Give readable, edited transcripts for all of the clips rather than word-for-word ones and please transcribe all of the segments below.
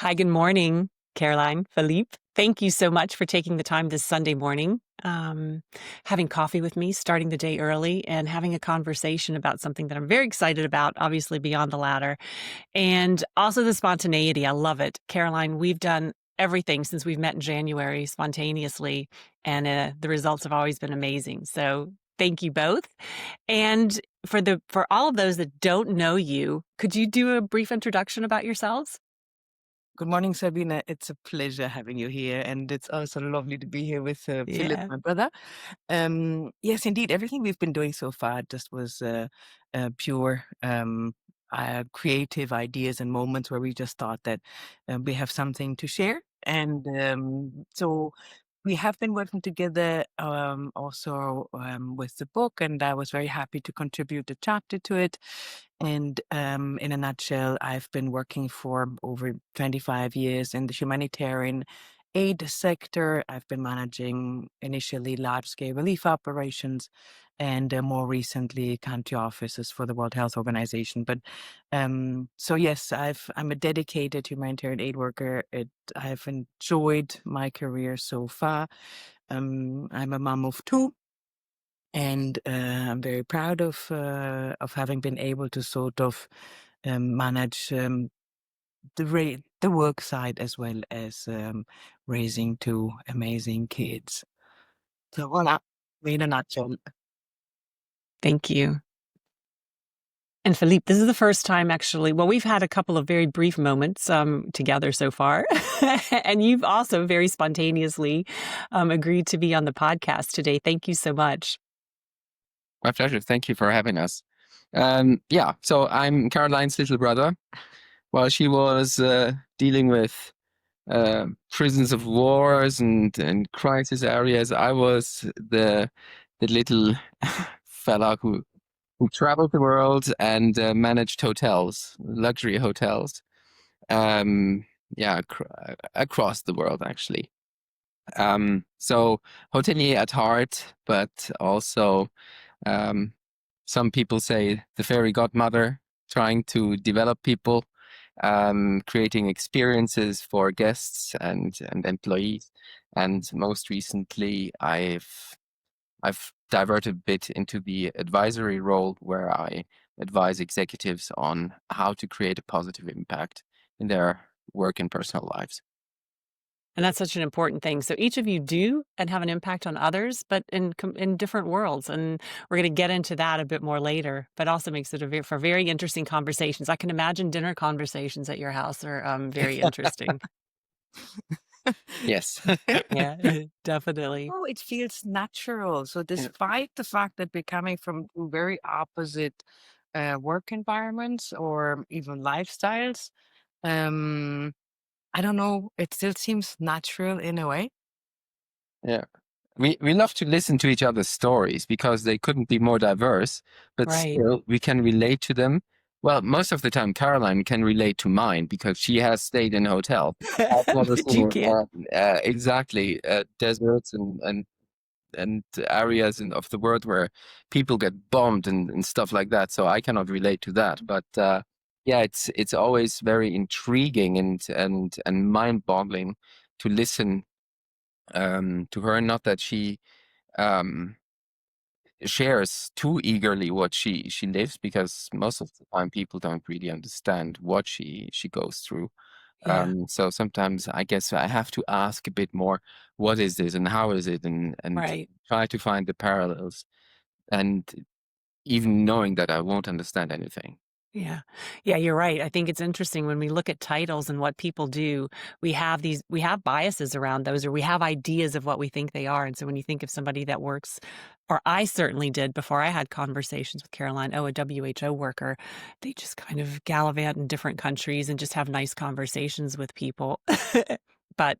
Hi, good morning, Caroline, Philippe. Thank you so much for taking the time this Sunday morning, having coffee with me, starting the day early, and having a conversation about something that I'm very excited about, obviously beyond the ladder, and also the spontaneity. I love it. Caroline, we've done everything since we've met in January spontaneously, and the results have always been amazing. So thank you both. And for all of those that don't know you, could you do a brief introduction about yourselves? Good morning, Sabine. It's a pleasure having you here, and it's also lovely to be here with Philip, Yeah. my brother. Yes, indeed, everything we've been doing so far just was pure creative ideas and moments where we just thought that we have something to share. And so we have been working together also with the book, and I was very happy to contribute a chapter to it. And in a nutshell, I've been working for over 25 years in the humanitarian aid sector. I've been managing initially large scale relief operations and more recently country offices for the World Health Organization. But so, yes, I'm a dedicated humanitarian aid worker. I've enjoyed my career so far. I'm a mom of two. And I'm very proud of having been able to sort of manage the work side as well as raising two amazing kids. So voila, in a nutshell. Thank you. And Philippe, this is the first time actually. Well, we've had a couple of very brief moments together so far. And you've also very spontaneously agreed to be on the podcast today. Thank you so much. My pleasure. Thank you for having us. So I'm Caroline's little brother. While she was dealing with prisons of wars and crisis areas, I was the little fella who traveled the world and managed hotels, luxury hotels. Um, across the world actually. So hotelier at heart, but also um, some people say the fairy godmother, trying to develop people, creating experiences for guests and employees. And most recently, I've diverted a bit into the advisory role where I advise executives on how to create a positive impact in their work and personal lives. And that's such an important thing. So each of you do and have an impact on others, but in different worlds. And we're going to get into that a bit more later. But also makes it for very interesting conversations. I can imagine dinner conversations at your house are very interesting. Yes. Yeah, definitely. Oh, it feels natural. So despite the fact that we're coming from two very opposite work environments or even lifestyles, um, I don't know, it still seems natural in a way. Yeah. We love to listen to each other's stories because they couldn't be more diverse, but Right. still we can relate to them. Well, most of the time Caroline can relate to mine because she has stayed in a hotel. I've never But you seen can't. exactly deserts and areas of the world where people get bombed and stuff like that. So I cannot relate to that. But yeah, it's always very intriguing and mind-boggling to listen to her. Not that she um, shares too eagerly what she lives, because most of the time people don't really understand what she goes through. Yeah. So sometimes I guess I have to ask a bit more, what is this and how is it, and Right. try to find the parallels, and even knowing that I won't understand anything. Yeah. Yeah, you're right. I think it's interesting when we look at titles and what people do, we have biases around those, or we have ideas of what we think they are. And so when you think of somebody that works, or I certainly did before I had conversations with Caroline, a WHO worker, they just kind of gallivant in different countries and just have nice conversations with people. But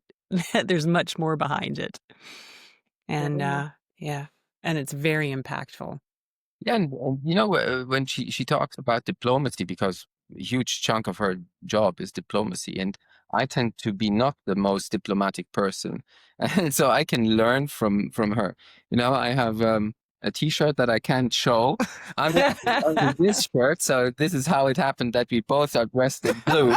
there's much more behind it. And yeah, and it's very impactful. Yeah, and when she talks about diplomacy, because a huge chunk of her job is diplomacy, and I tend to be not the most diplomatic person, and so I can learn from her. I have a T-shirt that I can't show under this shirt. So this is how it happened that we both are dressed in blue.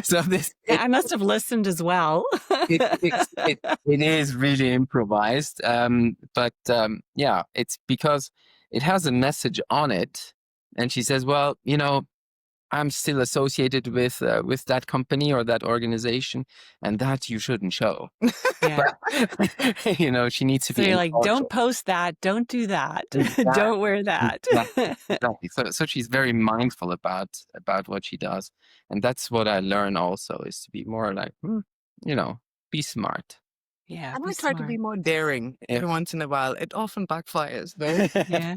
So I must have listened as well. it is really improvised. But yeah, it's because it has a message on it. And she says, well, I'm still associated with that company or that organization, and that you shouldn't show. Yeah. But, she needs to So be you're like, don't impartial. post that, don't do that, don't Exactly. wear that. Exactly. So she's very mindful about what she does, and that's what I learn also, is to be more like, be smart. Yeah, And be I try to be smart. more daring every once in a while. It often backfires, though. Yeah.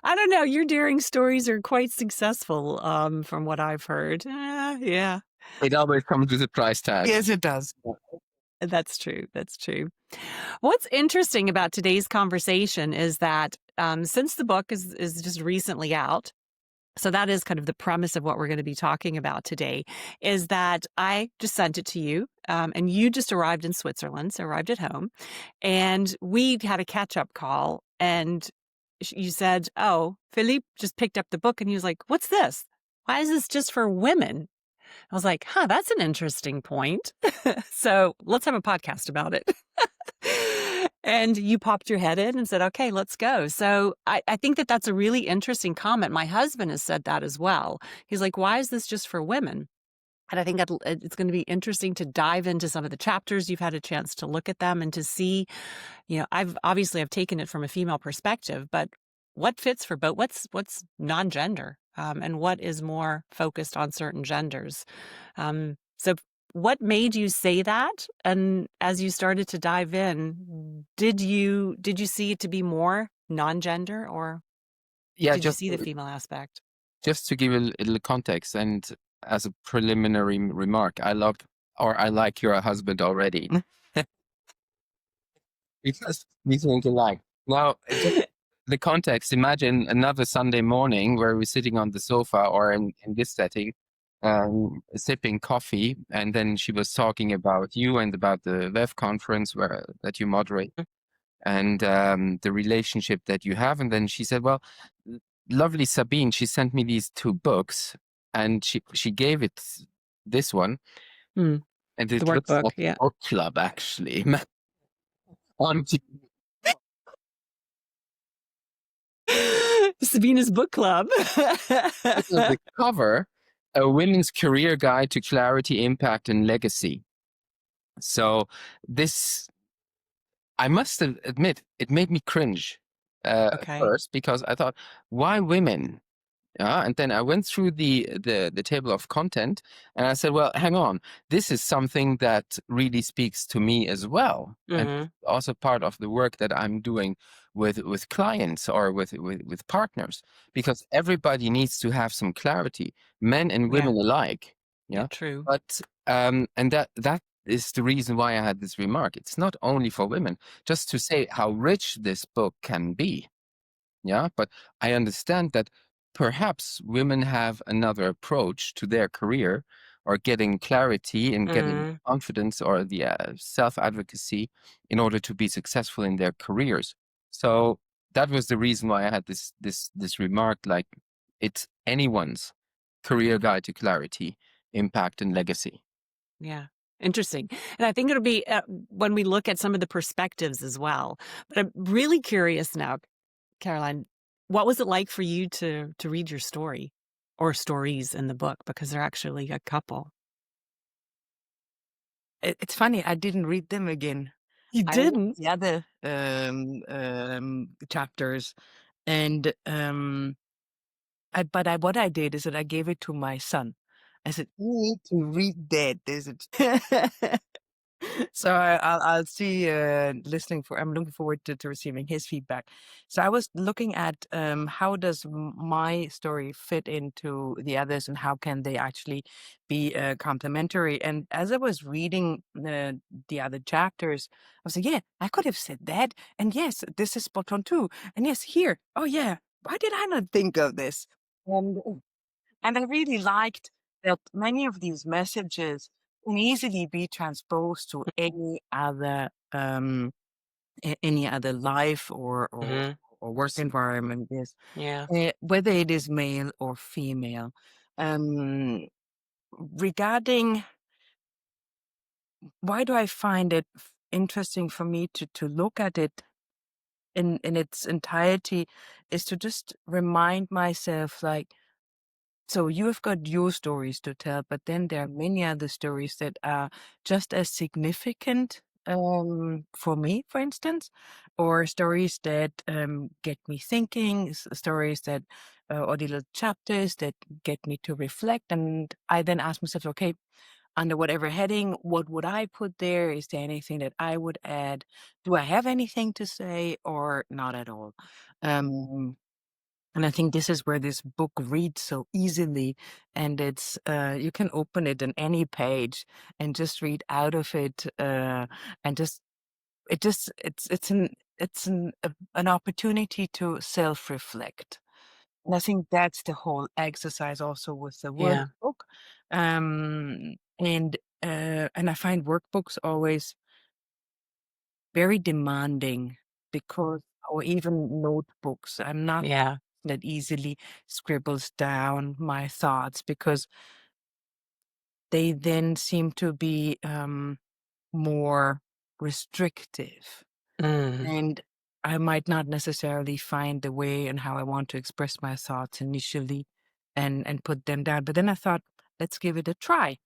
I don't know, your daring stories are quite successful, from what I've heard. Yeah, It always comes with a price tag. Yes, it does. that's true, that's true. What's interesting about today's conversation is that, since the book is just recently out, so that is kind of the premise of what we're gonna be talking about today, is that I just sent it to you, and you just arrived in Switzerland, so arrived at home, and we had a catch-up call, and you said, "Oh, Philippe just picked up the book," and he was like, "What's this? Why is this just for women?" I was like, "Huh, that's an interesting point." So let's have a podcast about it. And you popped your head in and said, "Okay, let's go." So I think that that's a really interesting comment. My husband has said that as well. He's like, "Why is this just for women?" And I think it's going to be interesting to dive into some of the chapters. You've had a chance to look at them and to see, I've taken it from a female perspective, but what fits for both? What's non-gender, and what is more focused on certain genders? So what made you say that? And as you started to dive in, did you see it to be more non-gender, or Yeah, did you see the female aspect? just to give a little context and as a preliminary remark, I like your husband already. Because we think alike. Now, just the context, imagine another Sunday morning where we're sitting on the sofa or in this setting, sipping coffee, and then she was talking about you and about the WEF conference that you moderate and the relationship that you have. And then she said, well, lovely Sabine, she sent me these two books and she gave it this one, Hmm. and The it looks workbook, like yeah. a book club actually. On Sabina's book club. the cover, a women's career guide to clarity, impact, and legacy. So this, I must admit, it made me cringe at Okay. first, because I thought, why women? Yeah, and then I went through the table of content, and I said, well, hang on, this is something that really speaks to me as well, and Hmm. also part of the work that I'm doing with clients or with partners, because everybody needs to have some clarity, men and Yeah. women alike. Yeah, Yeah, true. but and that is the reason why I had this remark. It's not only for women, just to say how rich this book can be. Yeah, but I understand that perhaps women have another approach to their career or getting clarity and getting Mhm. confidence or the self-advocacy in order to be successful in their careers. So that was the reason why I had this remark, like it's anyone's career guide to clarity, impact, and legacy. Yeah. Interesting. And I think it'll be, when we look at some of the perspectives as well. But I'm really curious now, Caroline, what was it like for you to read your story or stories in the book? Because they're actually a couple. It's funny, I didn't read them again. You I read didn't? the other chapters, and what I did is that I gave it to my son. I said, "You need to read that." There's a So I'll see. I'm looking forward to receiving his feedback. So I was looking at how does my story fit into the others, and how can they actually be complementary. And as I was reading the other chapters, I was like, yeah, I could have said that, and yes, this is spot on too, and yes, here, oh yeah, why did I not think of this? And I really liked that many of these messages can easily be transposed to any other any other life Hmm. or work environment is, Yeah. whether it is male or female. Um, Regarding why do I find it interesting for me to look at it in its entirety is to just remind myself, like, so you have got your stories to tell, but then there are many other stories that are just as significant, for me, for instance, or stories that get me thinking, stories that, or the little chapters that get me to reflect. And I then ask myself, okay, under whatever heading, what would I put there? Is there anything that I would add? Do I have anything to say or not at all? Um, and I think this is where this book reads so easily, and it's you can open it on any page and just read out of it, and just it's an opportunity to self-reflect. And I think that's the whole exercise also with the Yeah. workbook. And I find workbooks always very demanding because, or even notebooks. I'm not Yeah. that easily scribbles down my thoughts because they then seem to be more restrictive. Mm. And I might not necessarily find the way and how I want to express my thoughts initially and put them down. But then I thought, let's give it a try.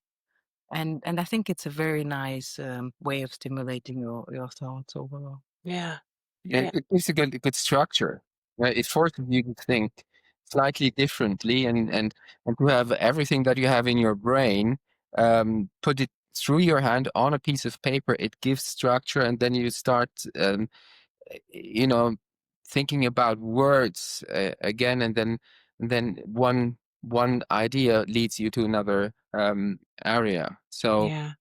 And I think it's a very nice way of stimulating your thoughts overall. Yeah. Yeah, Yeah. it gives a good structure. Right? It forces you to think slightly differently and to have everything that you have in your brain, put it through your hand on a piece of paper. It gives structure, and then you start, you know, thinking about words again, and then one idea leads you to another area. So Yeah.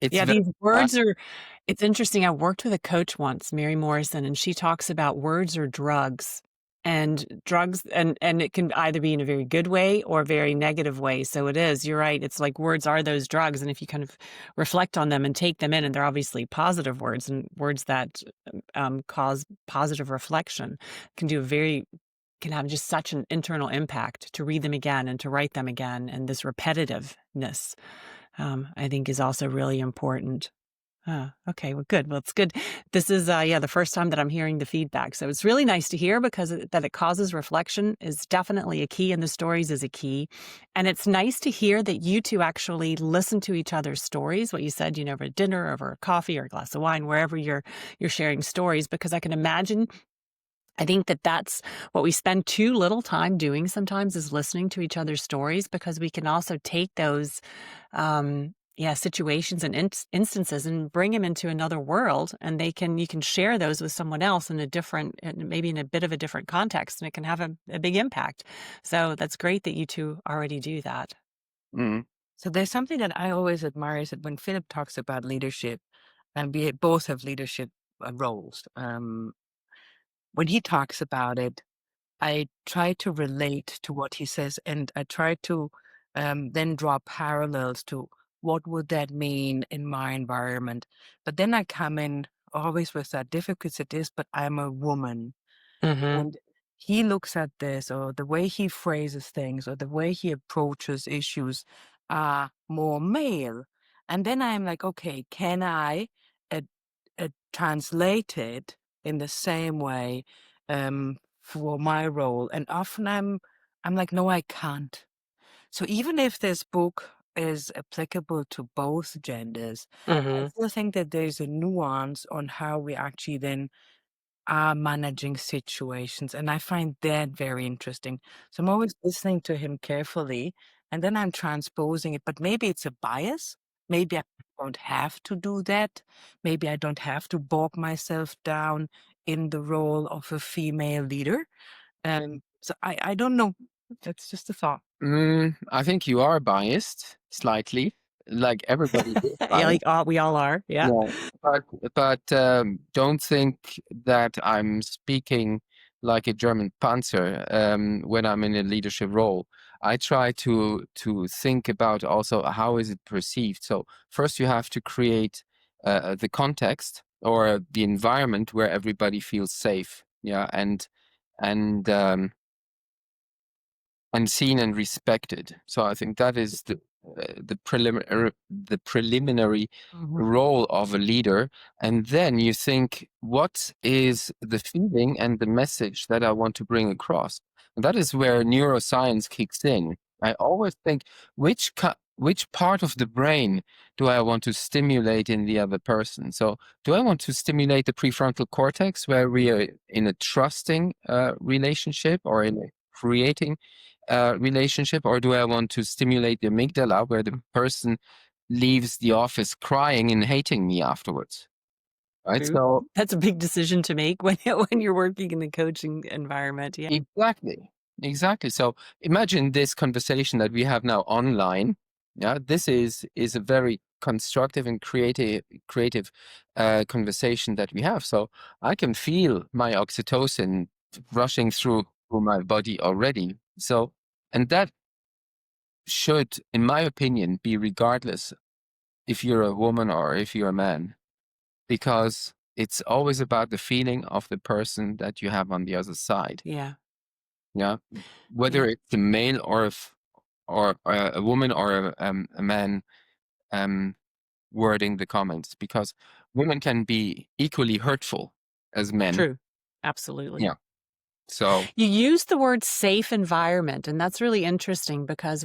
it's Yeah, very these words fast. are it's interesting. I worked with a coach once, Mary Morrison, and she talks about words are drugs. And drugs and it can either be in a very good way or a very negative way. So it is, you're right. It's like words are those drugs. And if you kind of reflect on them and take them in, and they're obviously positive words and words that cause positive reflection, can do a very can have just such an internal impact to read them again and to write them again. And this repetitiveness, I think, is also really important. Okay. Well, good. Well, it's good. This is, yeah, the first time that I'm hearing the feedback. So it's really nice to hear because that it causes reflection is definitely a key, and the stories is a key. And it's nice to hear that you two actually listen to each other's stories. What you said, over dinner, over a coffee or a glass of wine, wherever you're sharing stories, because I can imagine. I think that that's what we spend too little time doing sometimes is listening to each other's stories, because we can also take those yeah, situations and instances and bring them into another world, and you can share those with someone else in a different, and maybe in a bit of a different context, and it can have a big impact. So that's great that you two already do that. Mm. So there's something that I always admire is that when Philip talks about leadership, and we both have leadership roles, when he talks about it, I try to relate to what he says, and I try to then draw parallels to what would that mean in my environment. But then I come in always with that difficult it is, but I'm a woman. Hmm. And he looks at this, or the way he phrases things, or the way he approaches issues are more male. And then I'm like, okay, can I uh, translate it in the same way for my role? And often I'm like, no, I can't. So even if this book is applicable to both genders, I Hmm. still think that there's a nuance on how we actually then are managing situations. And I find that very interesting. So I'm always listening to him carefully, and then I'm transposing it. But maybe it's a bias. Maybe I don't have to do that. Maybe I don't have to bog myself down in the role of a female leader. So I don't know. That's just a thought. I think you are biased slightly, like everybody is Yeah, biased. we all are. Yeah. Yeah, but don't think that I'm speaking like a German panzer when I'm in a leadership role. I try to think about also how is it perceived. So first you have to create the context or the environment where everybody feels safe, yeah, and and seen and respected. So I think that is the preliminary role of a leader. And then you think, what is the feeling and the message that I want to bring across? And that is where neuroscience kicks in. I always think, which part of the brain do I want to stimulate in the other person? So do I want to stimulate the prefrontal cortex, where we are in a trusting relationship, or in a creating relationship, or do I want to stimulate the amygdala, where the person leaves the office crying and hating me afterwards? Right. True. So That's a big decision to make when when you're working in the coaching environment. Yeah. exactly. So imagine this conversation that we have now online. Yeah, this is a very constructive and creative conversation that we have. So I can feel my oxytocin rushing through my body already. So, and that should, in my opinion, be regardless if you're a woman or if you're a man, because it's always about the feeling of the person that you have on the other side. Yeah. Yeah, Yeah. whether it's a male or a woman or a man wording the comments, because women can be equally hurtful as men. True. Absolutely. Yeah. So You use the word safe environment, and that's really interesting because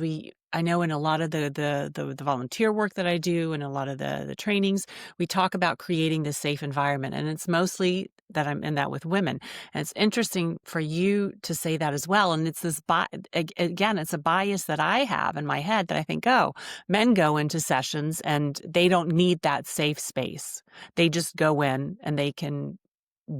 I know in a lot of the volunteer work that I do and a lot of the trainings, we talk about creating this safe environment, and it's mostly that I'm in that with women. And it's interesting for you to say that as well. And it's again, it's a bias that I have in my head that I think, oh, men go into sessions and they don't need that safe space. They just go in and they can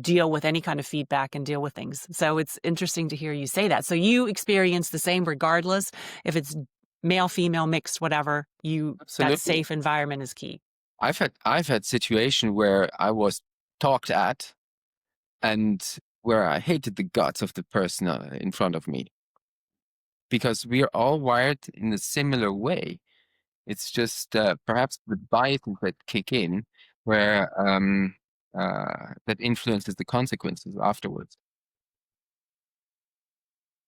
deal with any kind of feedback and deal with things. So it's interesting to hear you say that. So you experience the same regardless if it's male, female, mixed, whatever, that absolutely, safe environment is key. I've had situation where I was talked at, and where I hated the guts of the person in front of me, because we are all wired in a similar way. It's just perhaps the biases that kick in, where that influences the consequences afterwards.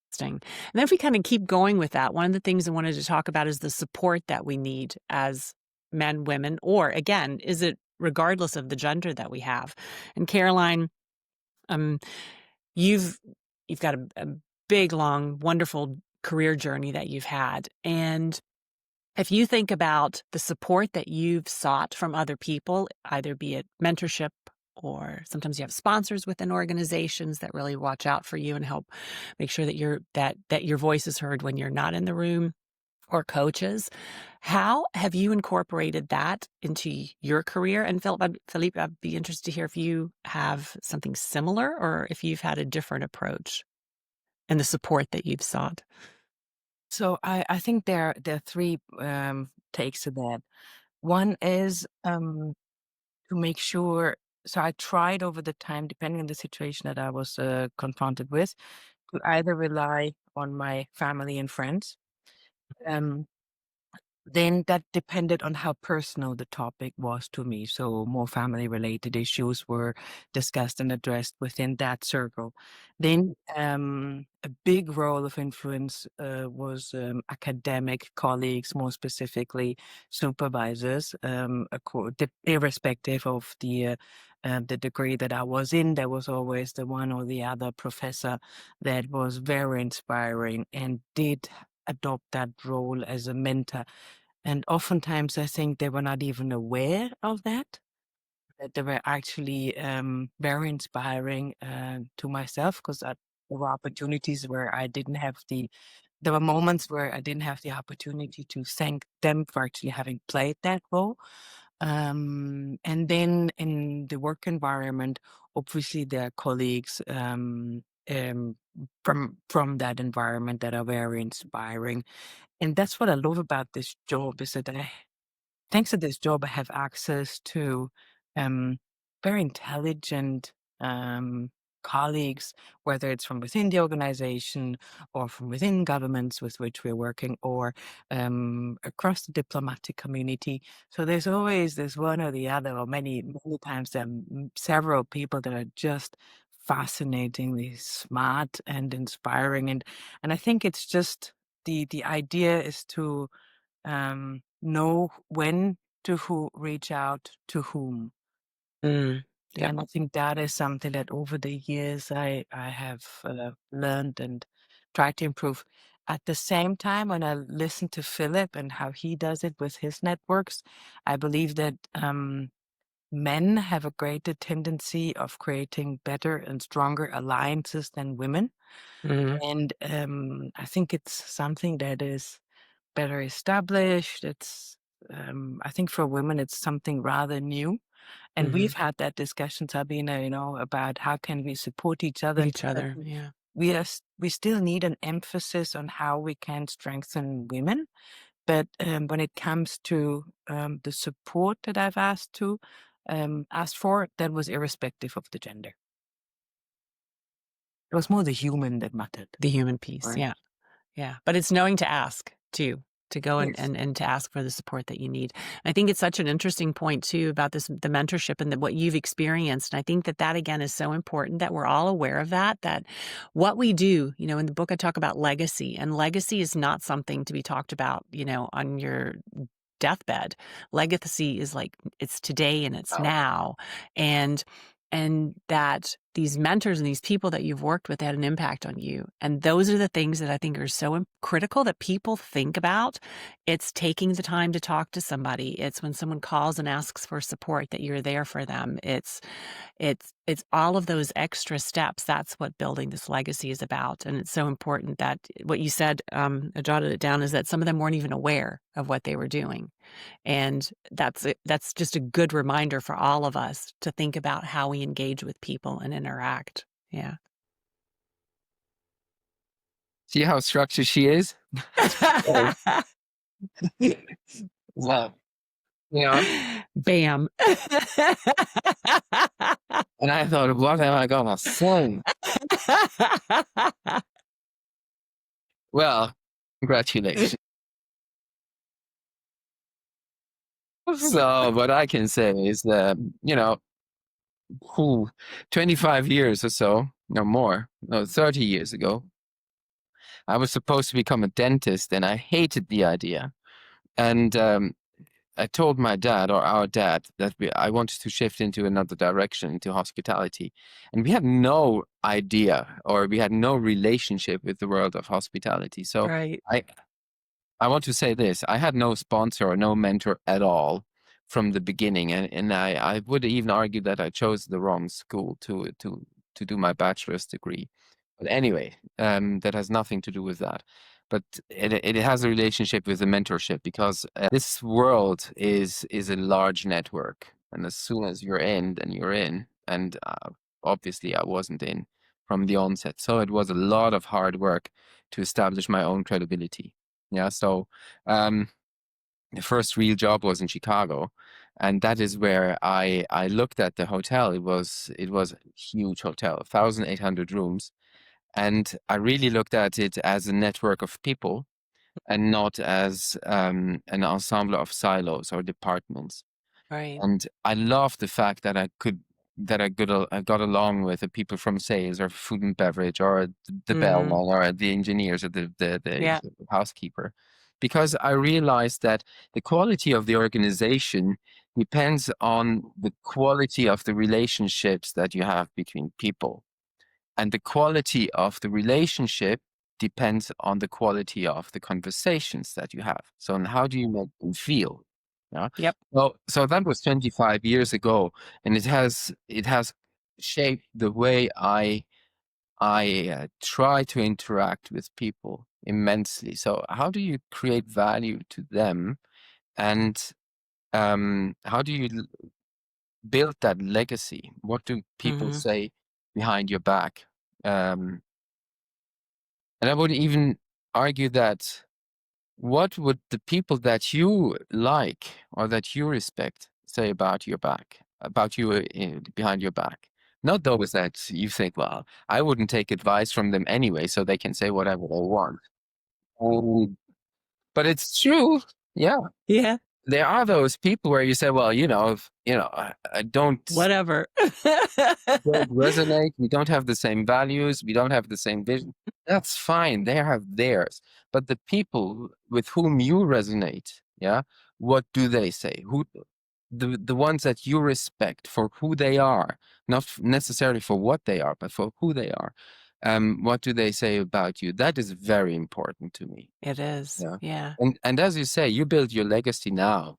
Interesting. And then if we kind of keep going with that, one of the things I wanted to talk about is the support that we need as men, women, or again, is it regardless of the gender that we have? And Caroline, um, you've you've got a big, long, wonderful career journey that you've had. And if you think about the support that you've sought from other people, either be it mentorship or sometimes you have sponsors within organizations that really watch out for you and help make sure that that your voice is heard when you're not in the room, or coaches. How have you incorporated that into your career? And Philippe, I'd be interested to hear if you have something similar or if you've had a different approach in the support that you've sought. So I think there are three takes to that. One is to make sure. So I tried over the time, depending on the situation that I was confronted with, to either rely on my family and friends. Um, Then that depended on how personal the topic was to me. So more family related issues were discussed and addressed within that circle. Then a big role of influence was academic colleagues, more specifically supervisors, irrespective of the degree that I was in. There was always the one or the other professor that was very inspiring and did adopt that role as a mentor. And oftentimes, I think they were not even aware of that they were actually very inspiring to myself, because there were opportunities where there were moments where I didn't have the opportunity to thank them for actually having played that role. And then in the work environment, obviously there are colleagues from that environment that are very inspiring. And that's what I love about this job, is that thanks to this job, I have access to um, very intelligent, colleagues, whether it's from within the organization or from within governments with which we're working, or across the diplomatic community. So there's one or the other, or many times there are several people that are just fascinatingly smart and inspiring. And I think it's just the idea is to know when to reach out to whom. Mm. Yep. And I think that is something that over the years I have learned and tried to improve. At the same time, when I listen to Philip and how he does it with his networks, I believe that men have a greater tendency of creating better and stronger alliances than women. Mhm. And I think it's something that is better established. It's I think for women it's something rather new. And we've Mhm. had that discussion, Sabina, about how can we support each other. Each I other, think yeah. we still need an emphasis on how we can strengthen women. But when it comes to the support that I've asked for, that was irrespective of the gender. It was more the human that mattered, The human piece, right? yeah. Yeah, but it's knowing to ask too, to go Yes. and to ask for the support that you need. I think it's such an interesting point too about the mentorship and what you've experienced. And I think that again is so important that we're all aware of that what we do, in the book I talk about legacy, and legacy is not something to be talked about, on your deathbed. Legacy is like it's today and it's Wow. now. And that these mentors and these people that you've worked with had an impact on you. And those are the things that I think are so critical that people think about. It's taking the time to talk to somebody. It's when someone calls and asks for support that you're there for them. It's all of those extra steps. That's what building this legacy is about. And it's so important that what you said, I jotted it down, is that some of them weren't even aware of what they were doing. And that's just a good reminder for all of us to think about how we engage with people and interact. Yeah. See how structured she is? Oh, wow. Bam. And I thought, what am I gonna say? Well, congratulations. So what I can say is that, 25 years or so, no more, no, 30 years ago, I was supposed to become a dentist and I hated the idea. And I told my dad, or our dad, that I wanted to shift into another direction, into hospitality. And we had no idea, or we had no relationship with the world of hospitality. So Right. I want to say this: I had no sponsor or no mentor at all from the beginning, and I would even argue that I chose the wrong school to do my bachelor's degree. But anyway, that has nothing to do with that. But it has a relationship with the mentorship, because this world is a large network, and as soon as you're in, then you're in. And obviously, I wasn't in from the onset, so it was a lot of hard work to establish my own credibility. Yeah, so the first real job was in Chicago, and that is where I looked at the hotel. It was a huge hotel, 1,800 rooms, and I really looked at it as a network of people and not as an ensemble of silos or departments. Right. And I love the fact that I got along with the people from sales or food and beverage or the Mhm. bellman or the engineers or the Yeah. housekeeper, because I realized that the quality of the organization depends on the quality of the relationships that you have between people. And the quality of the relationship depends on the quality of the conversations that you have. So, and how do you make them feel? Yeah. Yep. Well, so that was 25 years ago, and it has shaped the way I try to interact with people immensely. So, how do you create value to them, and how do you build that legacy? What do people Mhm. say behind your back? Um, And I would even argue that, what would the people that you like or that you respect say about your back, about you behind your back? not those that you think, well, I wouldn't take advice from them anyway, so they can say whatever they want. But it's true. Yeah. Yeah. There are those people where you say, well, I Whatever. don't resonate. We don't have the same values. We don't have the same vision. That's fine. They have theirs. But the people with whom you resonate, yeah, what do they say? The ones that you respect for who they are, not necessarily for what they are, but for who they are. What do they say about you? That is very important to me. It is. Yeah. Yeah. And as you say, you build your legacy now.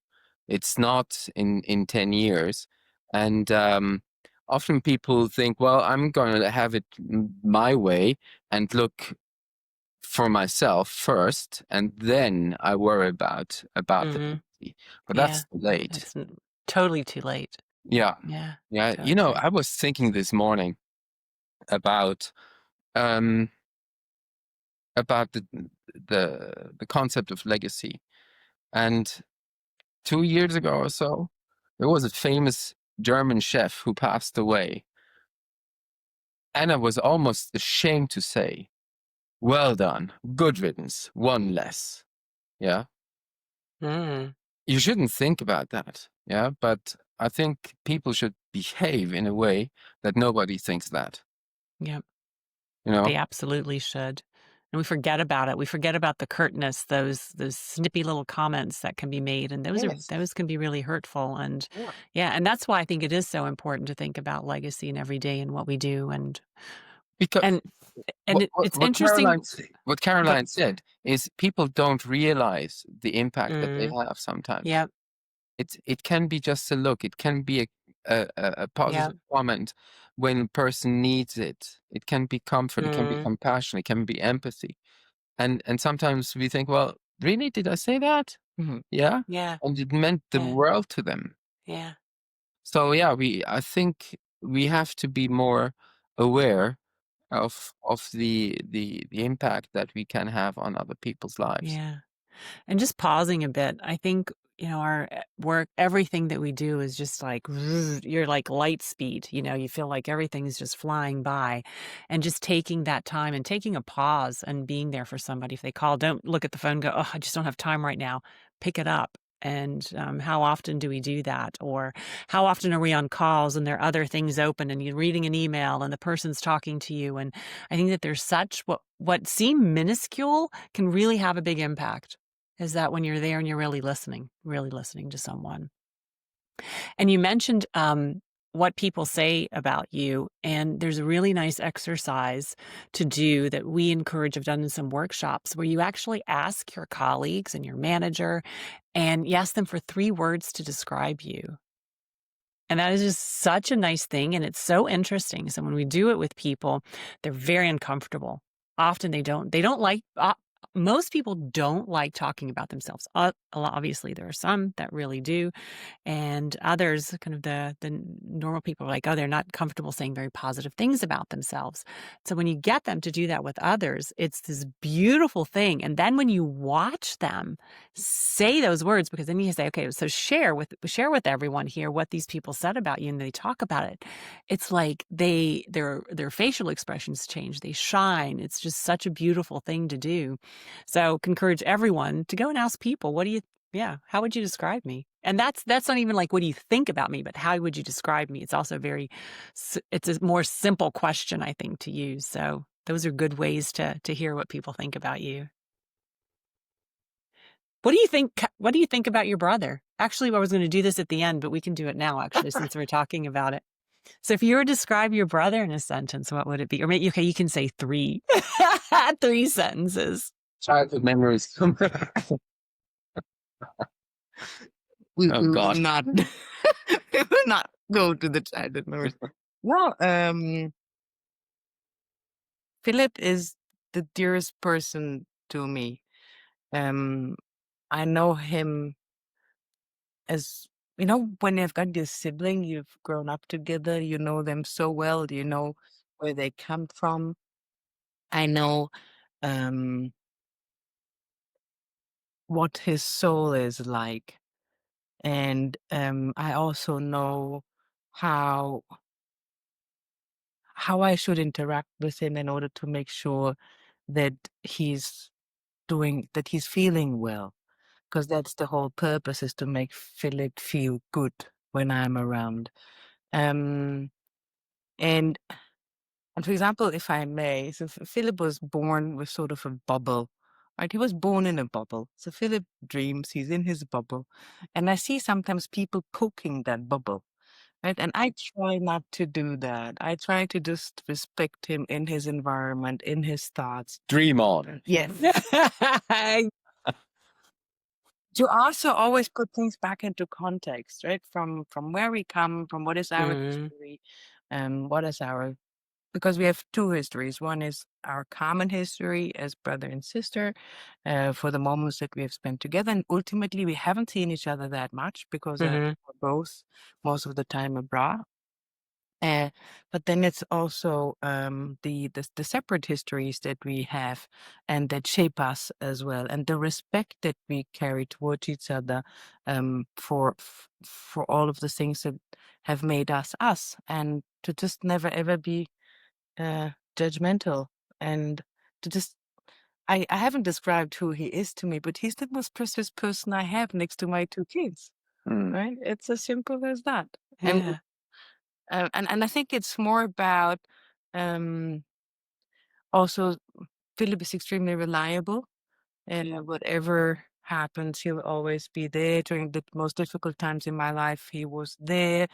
It's not in 10 years. And often people think, well, I'm going to have it my way and look for myself first, and then I worry about the Mhm. legacy. But Yeah. that's too late. It's totally too late. Yeah. Yeah. Yeah. So true. I was thinking this morning about um about the concept of legacy. And 2 years ago or so, there was a famous German chef who passed away. And I was almost ashamed to say, well done, good riddance, one less. Yeah. Mm. You shouldn't think about that. Yeah. But I think people should behave in a way that nobody thinks that, Yep. you know? They absolutely should. And we forget about it. We forget about the curtness, those snippy little comments that can be made, and Yes. those can be really hurtful. And Yeah. yeah, and that's why I think it is so important to think about legacy in every day and what we do. Because And it's interesting. what Go, Caroline said is people don't realize the impact that they mm, have sometimes. yep, It can be just a look. It can be a yep, positive comment when a person needs it. It can be comfort. It can be mm, compassion. It can be empathy. And sometimes we think, well, really, did I say that? Yeah, yeah, and it meant the yeah, world to them. yeah, So yeah, I think we have to be more aware of the impact that we can have on other people's lives. yeah. And just pausing a bit, I think, our work, everything that we do is just like, you're like light speed, you feel like everything's just flying by. And just taking that time and taking a pause and being there for somebody. If they call, don't look at the phone and go, oh, I just don't have time right now. Pick it up. And how often do we do that? Or how often are we on calls and there are other things open and you're reading an email and the person's talking to you? And I think that there's such what seem minuscule can really have a big impact is that when you're there and you're really listening to someone. And you mentioned what people say about you, and there's a really nice exercise to do that we encourage. I've done in some workshops where you actually ask your colleagues and your manager, and you ask them for 3 words to describe you. And that is just such a nice thing, and it's so interesting. So when we do it with people, they're very uncomfortable. Often they don't like most people don't like talking about themselves. Obviously, there are some that really do, and others, kind of the normal people, are like, oh, they're not comfortable saying very positive things about themselves. So when you get them to do that with others, it's this beautiful thing. And then when you watch them say those words, because then you say, okay, so share with everyone here what these people said about you, and they talk about it. It's like their facial expressions change, they shine. It's just such a beautiful thing to do. So encourage everyone to go and ask people, what do you yeah, how would you describe me? And that's not even like, what do you think about me, but how would you describe me? It's also it's a more simple question, I think, to use. So those are good ways to hear what people think about you. What do you think about your brother? Actually, I was going to do this at the end, but we can do it now, actually, since we're talking about it. So if you were to describe your brother in a sentence, what would it be? Or maybe, okay, you can say 3. 3 sentences. Childhood memories. We Oh will God. not we will not go to the childhood memories. No, Philip is the dearest person to me. Um, I know him as when you've got your sibling, you've grown up together, you know them so well, you know where they come from. I know um what his soul is like. And I also know how how I should interact with him in order to make sure that he's feeling well. Because that's the whole purpose, is to make Philip feel good when I'm around. Um, and and for example, if I may, so Philip was born with sort of a bubble, right? He was born in a bubble. So Philip dreams, he's in his bubble. And I see sometimes people poking that bubble, right? And I try not to do that. I try to just respect him in his environment, in his thoughts. Dream on. Yes. To also always put things back into context, right? From where we come, from what is our history, what is our, because we have two histories. One is our common history as brother and sister, for the moments that we have spent together, and ultimately we haven't seen each other that much because we're both most of the time abroad. But then it's also the separate histories that we have and that shape us as well, and the respect that we carry towards each other, for all of the things that have made us us, and to just never ever be judgmental, and to just I haven't described who he is to me, but he's the most precious person I have next to my two kids. Right? It's as simple as that. And Yeah. and I think it's more about also Philip is extremely reliable, and whatever happens, he'll always be there. During the most difficult times in my life, he was there,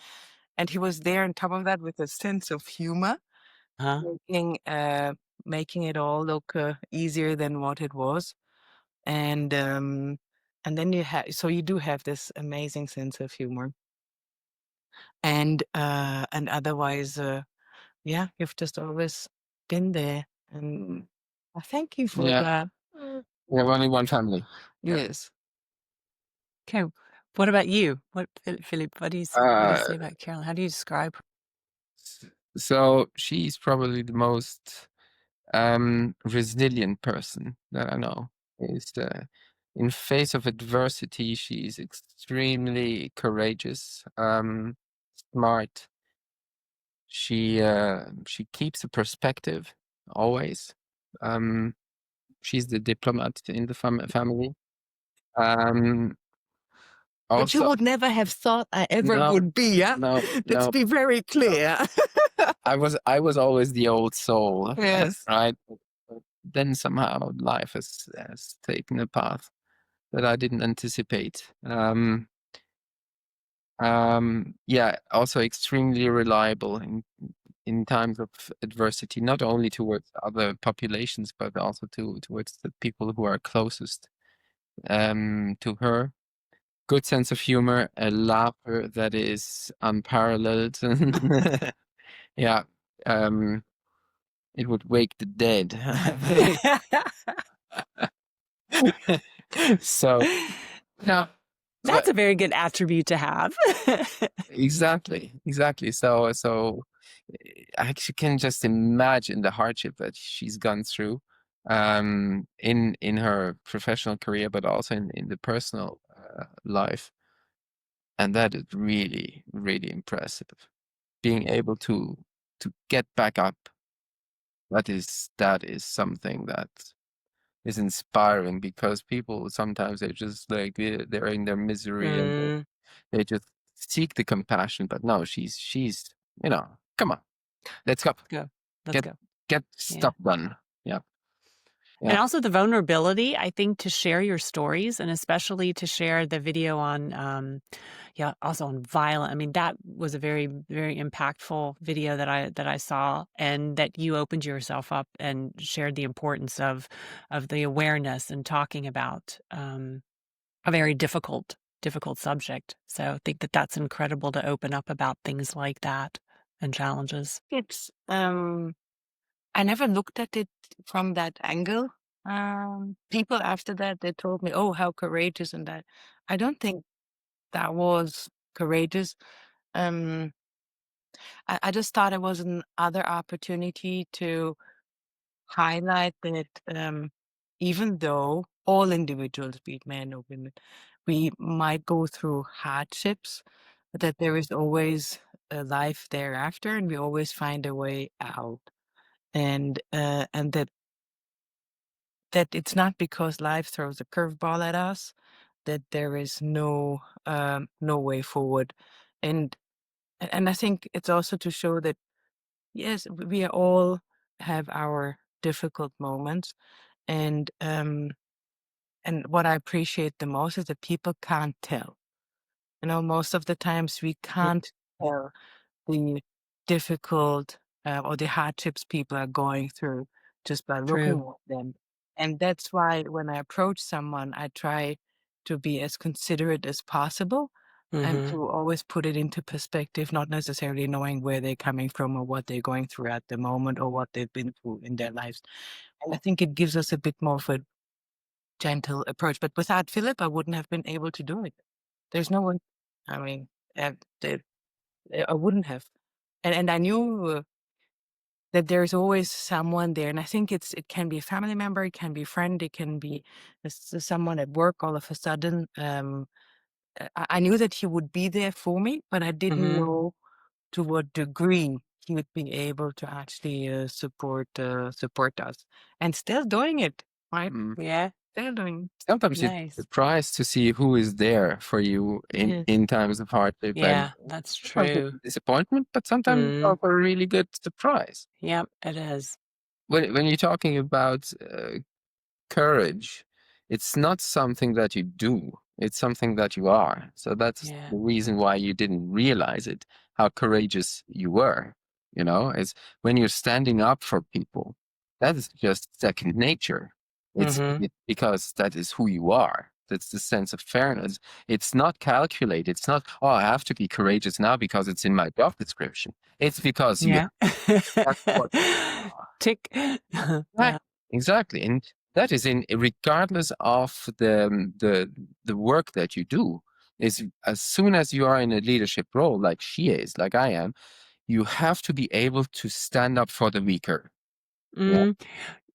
and he was there on top of that with a sense of humor, Huh? making it all look easier than what it was. And then you do have this amazing sense of humor, and otherwise, yeah, you've just always been there, and I thank you for Yeah, that. we have only one family. Yes. Okay. What about you? What, Philippe? What do you Uh, say about Caroline? How do you describe her? so she's probably the most resilient person that I know. Is in face of adversity, she's extremely courageous, smart. She keeps a perspective always. She's the diplomat in the family. Um, But you also, would never have thought I ever no, would be, yeah? no, Let's no. be very clear. I was always the old soul, Yes. right? But then somehow life has taken a path that I didn't anticipate. Yeah, also extremely reliable in times of adversity, not only towards other populations, but also towards the people who are closest to her. Good sense of humor, a laughter that is unparalleled. Yeah, it would wake the dead. So, yeah, That's a very good attribute to have. exactly. So I actually can just imagine the hardship that she's gone through, in her professional career, but also in the personal life, and that is really, really impressive. Being able to get back up, that is something that is inspiring, because people sometimes they're just like they're in their misery and Mm, they just seek the compassion. But no, she's come on, let's go, go. Let's get go. get Yeah. stuff done. Yeah, And yeah. also the vulnerability, I think, to share your stories, and especially to share the video on, yeah, also on violence. I mean, that was a very, very impactful video that I saw, and that you opened yourself up and shared the importance of the awareness and talking about a very difficult subject. So I think that that's incredible to open up about things like that and challenges. It's I never looked at it from that angle. People after that, they told me, "Oh, how courageous!" And that I don't think that was courageous. Um, I just thought it was another opportunity to highlight that, even though all individuals, be it men or women, we might go through hardships, that there is always a life thereafter, and we always find a way out. And that it's not because life throws a curveball at us that there is no way forward. And I think it's also to show that yes, we are all have our difficult moments, and what I appreciate the most is that people can't tell. Most of the times we can't tell the difficult or the hardships people are going through just by looking True. at them. And that's why when I approach someone, I try to be as considerate as possible and Mhm. to always put it into perspective, not necessarily knowing where they're coming from or what they're going through at the moment or what they've been through in their lives. And I think it gives us a bit more of a gentle approach. But without Philip, I wouldn't have been able to do it. There's no one, I mean, the, I wouldn't have. And I knew that there's always someone there. And I think it can be a family member, it can be a friend, it can be someone at work all of a sudden. I knew that he would be there for me, but I didn't Mhm. know to what degree he would be able to actually support us, and still doing it, right? Mm. Yeah. Still doing. Sometimes you're Nice. surprised to see who is there for you Yes. in times of hardship, and Yeah, that's sometimes it's true. a disappointment, but sometimes it's Mm. also a really good surprise. Yep, it is. When you're talking about courage, it's not something that you do, it's something that you are. So that's Yeah. the reason why you didn't realize it, how courageous you were. Is when you're standing up for people, that is just second nature. Mhm. It's because that is who you are. That's the sense of fairness. It's not calculated. It's not, oh, I have to be courageous now because it's in my job description. It's because you, Yeah. that's what you are. Tick. Right. Yeah. Exactly. And that is in regardless of the work that you do, is as soon as you are in a leadership role, like she is, like I am, you have to be able to stand up for the weaker. Yeah.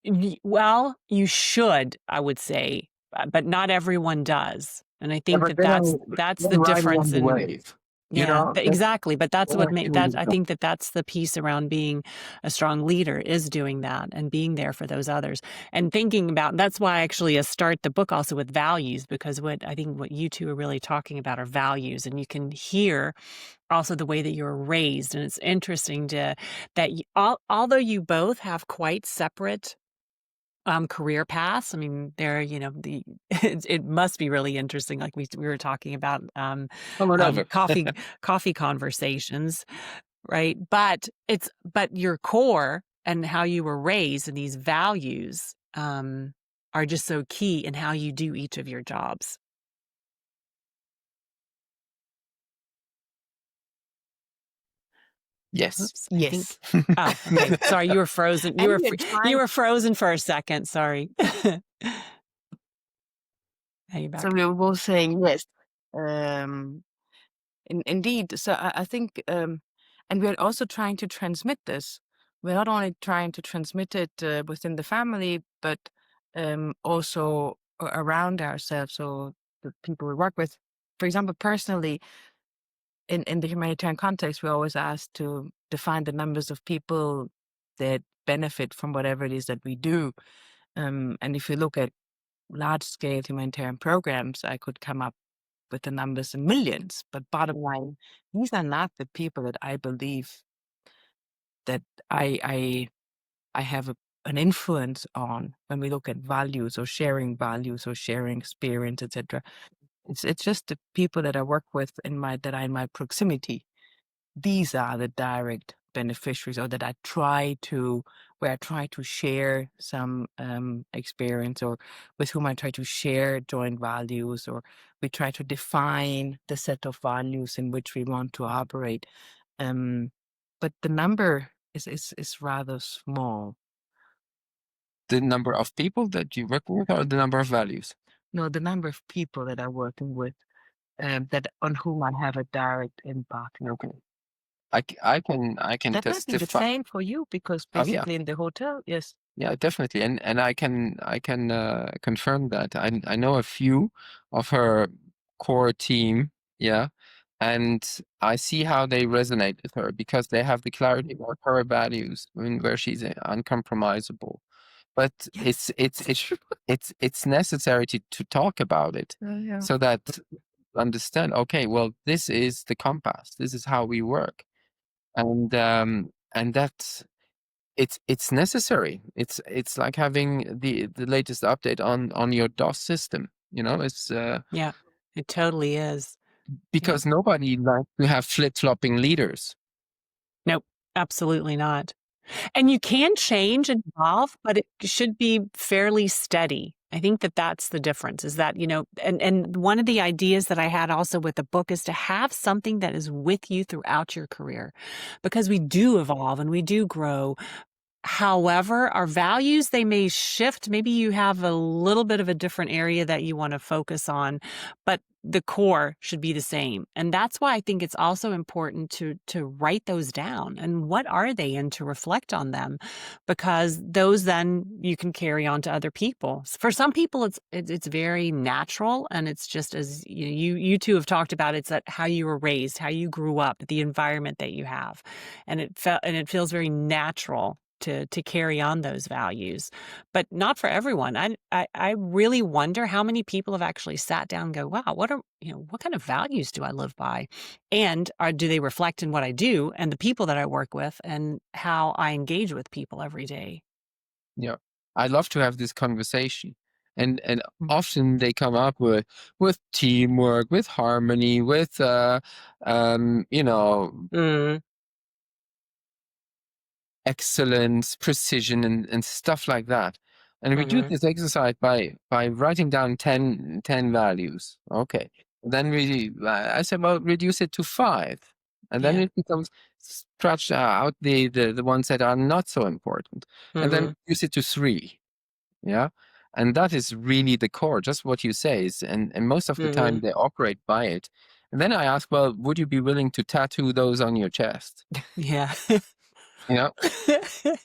Mm. Well, you should, I would say, but not everyone does. And I Yeah, think but that that's the then riding difference on the in wave, yeah, exactly. But that's what that's made that I think that that's the piece around being a strong leader is doing that and being there for those others and thinking about that's why actually I start the book also with values because what I think what you two are really talking about are values and you can hear also the way that you were raised and it's interesting to that although you both have quite separate career paths. I mean, they're, it must be really interesting. Like we were talking about come on over. coffee conversations, right? But your core and how you were raised and these values are just so key in how you do each of your jobs. Yes. Oops, I think. Yes. Oh, okay. Sorry, you were frozen. And You were we're you trying. were frozen for a second. Sorry. Now you're So back. we were both saying yes. Indeed. So I think, and we're also trying to transmit this. We're not only trying to transmit it within the family, but also around ourselves. So the people we work with, for example, personally, in the humanitarian context, we always ask to define the numbers of people that benefit from whatever it is that we do. And if you look at large-scale humanitarian programs, I could come up with the numbers in millions. But bottom line, these are not the people that I believe that I have an influence on when we look at values or sharing experience, etc. It's just the people that I work with that are in my proximity. These are the direct beneficiaries or that where I try to share some experience or with whom I try to share joint values or we try to define the set of values in which we want to operate. Um, but the number is rather small. The number of people that you work with or the number of values? No, the number of people that I'm working with that on whom I have a direct impact. Okay. I can That might be the testify. same for you because Oh yeah. basically in the hotel, yes. Yeah, definitely. And I can confirm that. I know a few of her core team, yeah. and I see how they resonate with her because they have the clarity about her values, I mean, where she's uncompromisable. But Yes, it's necessary to talk about it yeah. so that understand, okay, well, this is the compass, this is how we work, and that's it's necessary. It's like having the latest update on your DOS system. It's Yeah, it totally is. Yeah. because nobody likes to have flip-flopping leaders. Nope, absolutely not. And you can change and evolve, but it should be fairly steady. I think that that's the difference is that, and one of the ideas that I had also with the book is to have something that is with you throughout your career because we do evolve and we do grow. However, our values, they may shift. Maybe you have a little bit of a different area that you want to focus on, but the core should be the same. And that's why I think it's also important to write those down. And what are they and to reflect on them? Because those then you can carry on to other people. For some people it's very natural and it's just as you two have talked about it's that how you were raised, how you grew up, the environment that you have. And it feels very natural to carry on those values, but not for everyone. I really wonder how many people have actually sat down and go, wow, what kind of values do I live by? And do they reflect in what I do and the people that I work with and how I engage with people every day? Yeah, I love to have this conversation, and Mm. often they come up with teamwork, with harmony, with you know Mm, excellence, precision, and stuff like that. And we do mhm. this exercise by writing down 10 values. Okay. Then I said, well, reduce it to 5. And then Yeah. it becomes stretch out the ones that are not so important. And then Mhm. reduce it to 3. Yeah. And that is really the core, just what you say is, and most of the time Mhm. they operate by it. And then I ask, well, would you be willing to tattoo those on your chest? Yeah.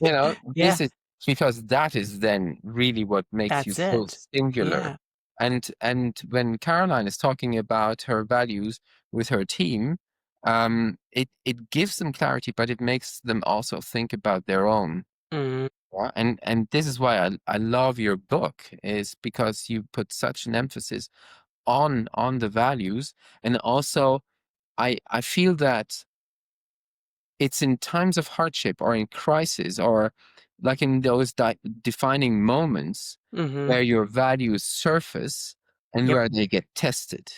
You know, Yeah, this is because that is then really what makes you that's so it. singular. Yeah. And when Caroline is talking about her values with her team, it gives them clarity, but it makes them also think about their own. Mhm. Yeah? And this is why I love your book, is because you put such an emphasis on the values, and also I feel that it's in times of hardship or in crisis or like in those defining moments Mhm. where your values surface and Yep. where they get tested.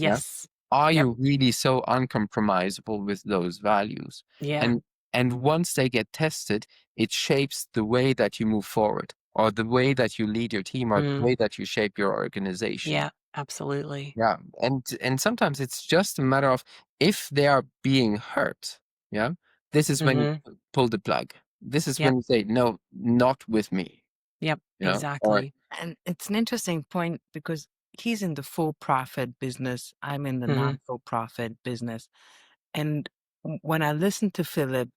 Yeah. Yes. Are Yep. you really so uncompromisable with those values? Yeah. And once they get tested, it shapes the way that you move forward or the way that you lead your team or the Mm. way that you shape your organization. Yeah, absolutely. Yeah, and sometimes it's just a matter of if they are being hurt, yeah, this is when you Mhm. pull the plug. This is Yep. when you say, "No, not with me," Yep. or Exactly. And it's an interesting point because he's in the for-profit business. I'm in the Mhm. non-for-profit business. And when I listen to Philip,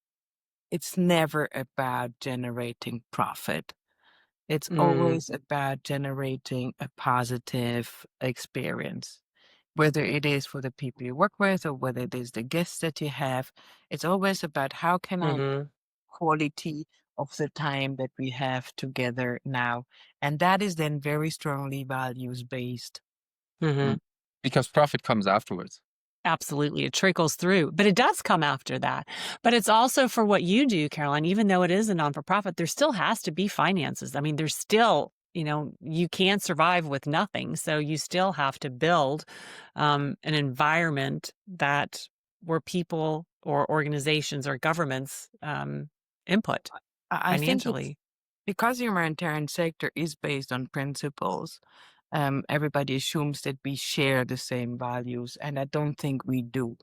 it's never about generating profit. It's Mm. always about generating a positive experience, whether it is for the people you work with or whether it is the guests that you have. It's always about how can I Mhm. quality of the time that we have together now. And that is then very strongly values based. mm, Mhm. because profit comes afterwards. Absolutely, it trickles through, but it does come after that. But it's also for what you do, Caroline, even though it is a non-for-profit, there still has to be finances. I mean, there's still, you can't survive with nothing. So you still have to build an environment that where people or organizations or governments input I think it's financially. because the humanitarian sector is based on principles. Everybody assumes that we share the same values, and I don't think we do.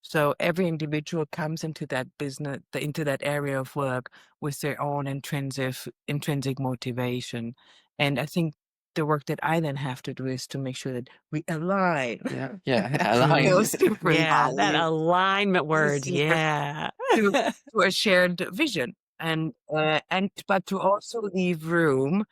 So every individual comes into that business, into that area of work with their own intrinsic motivation. And I think the work that I then have to do is to make sure that we align Yeah, yeah, Mm. align. those different Yeah, that values alignment word. super Yeah. to a shared vision, and but to also leave room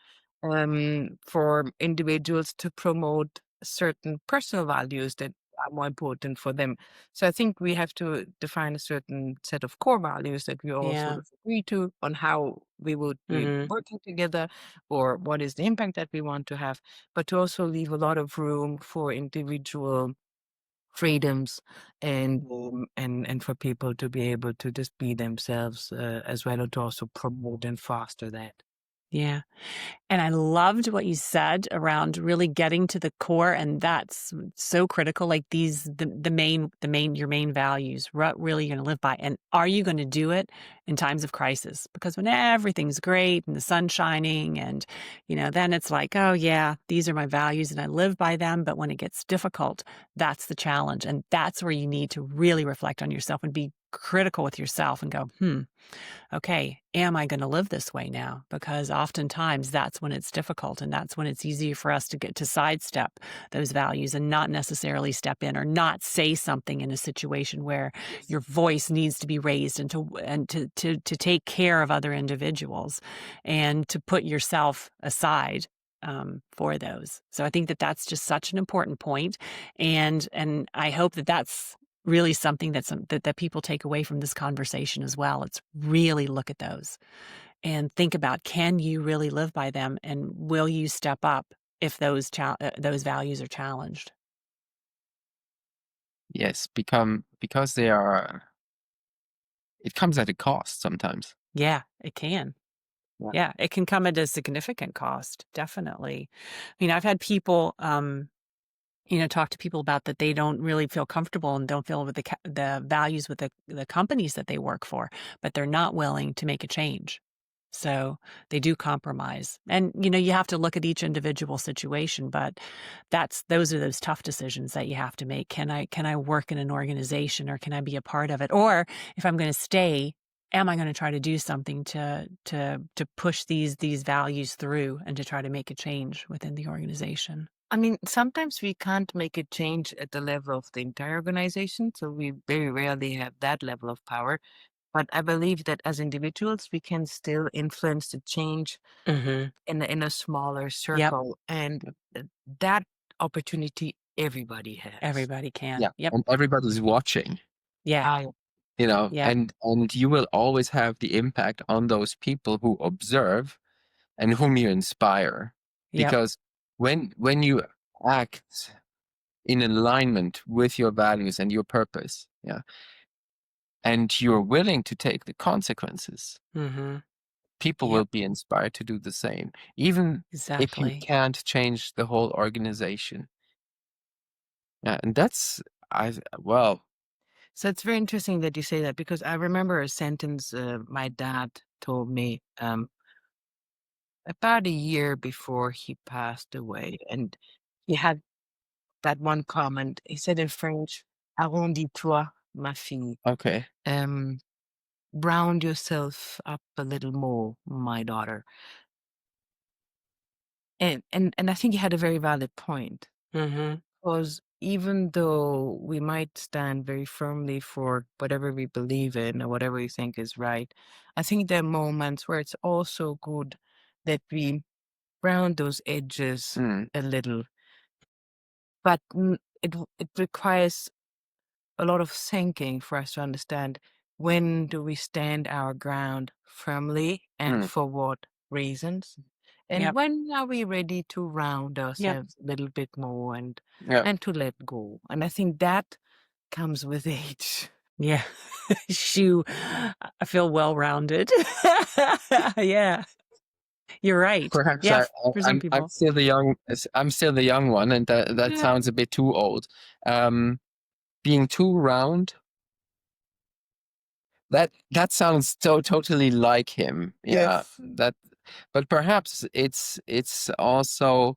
for individuals to promote certain personal values that are more important for them. So I think we have to define a certain set of core values that we all sort Yeah. of agree to on how we would be Hmm. working together or what is the impact that we want to have, but to also leave a lot of room for individual freedoms and for people to be able to just be themselves as well, and to also promote and foster that. Yeah. And I loved what you said around really getting to the core, and that's so critical. Like your main values, what really you're going to live by, and are you going to do it in times of crisis? Because when everything's great and the sun's shining, and then it's like, oh yeah, these are my values and I live by them. But when it gets difficult, that's the challenge, and that's where you need to really reflect on yourself and be critical with yourself and go, okay, am I going to live this way now? Because oftentimes that's when it's difficult, and that's when it's easy for us to get to sidestep those values and not necessarily step in or not say something in a situation where Yes. your voice needs to be raised and to take care of other individuals and to put yourself aside for those. So I think that that's just such an important point, and I hope that that's really something that people take away from this conversation as well. It's really look at those and think about, can you really live by them, and will you step up if those values are challenged? Yes, because they are. It comes at a cost sometimes. Yeah, it can. Yeah. Yeah, it can come at a significant cost, definitely. I've had people talk to people about that they don't really feel comfortable and don't feel with the values with the companies that they work for, but they're not willing to make a change. So they do compromise. And you have to look at each individual situation, but those are those tough decisions that you have to make. Can I work in an organization, or can I be a part of it? Or if I'm going to stay, am I going to try to do something to push these values through and to try to make a change within the organization? I mean, sometimes we can't make a change at the level of the entire organization, so we very rarely have that level of power. But I believe that as individuals, we can still influence the change Mhm. in a smaller Yep. circle, and that opportunity everybody has. Everybody can. Yeah, Yep. and everybody's watching, Yeah. I Yep. and you will always have the impact on those people who observe and whom you inspire. Yep. Because when you act in alignment with your values and your purpose, yeah, and you're willing to take the consequences, Mhm. people will Yep. be inspired to do the same, even if you Exactly. can't change the whole organization. Yeah, and that's well, So it's very interesting that you say that, because I remember a sentence my dad told me about a year before he passed away, and he had that one comment. He said in French, "Arrondis-toi, ma fille." okay. Um, round yourself up a little more, my daughter. And I think he had a very valid point, Mhm. because even though we might stand very firmly for whatever we believe in or whatever we think is right, I think there are moments where it's also good that we round those edges Mm, a little. But it requires a lot of thinking for us to understand, when do we stand our ground firmly and mm, for what reasons, and Yep. when are we ready to round Yep. ourselves a little bit more yeah. and to let go. And I think that comes with age. Yeah. I feel well-rounded. Yeah. You're right. Perhaps Yeah, for some I'm people. still I'm still the young one, and that Yeah. sounds a bit too old. Being too round, that sounds so totally like him. Yeah, Yes. but perhaps it's also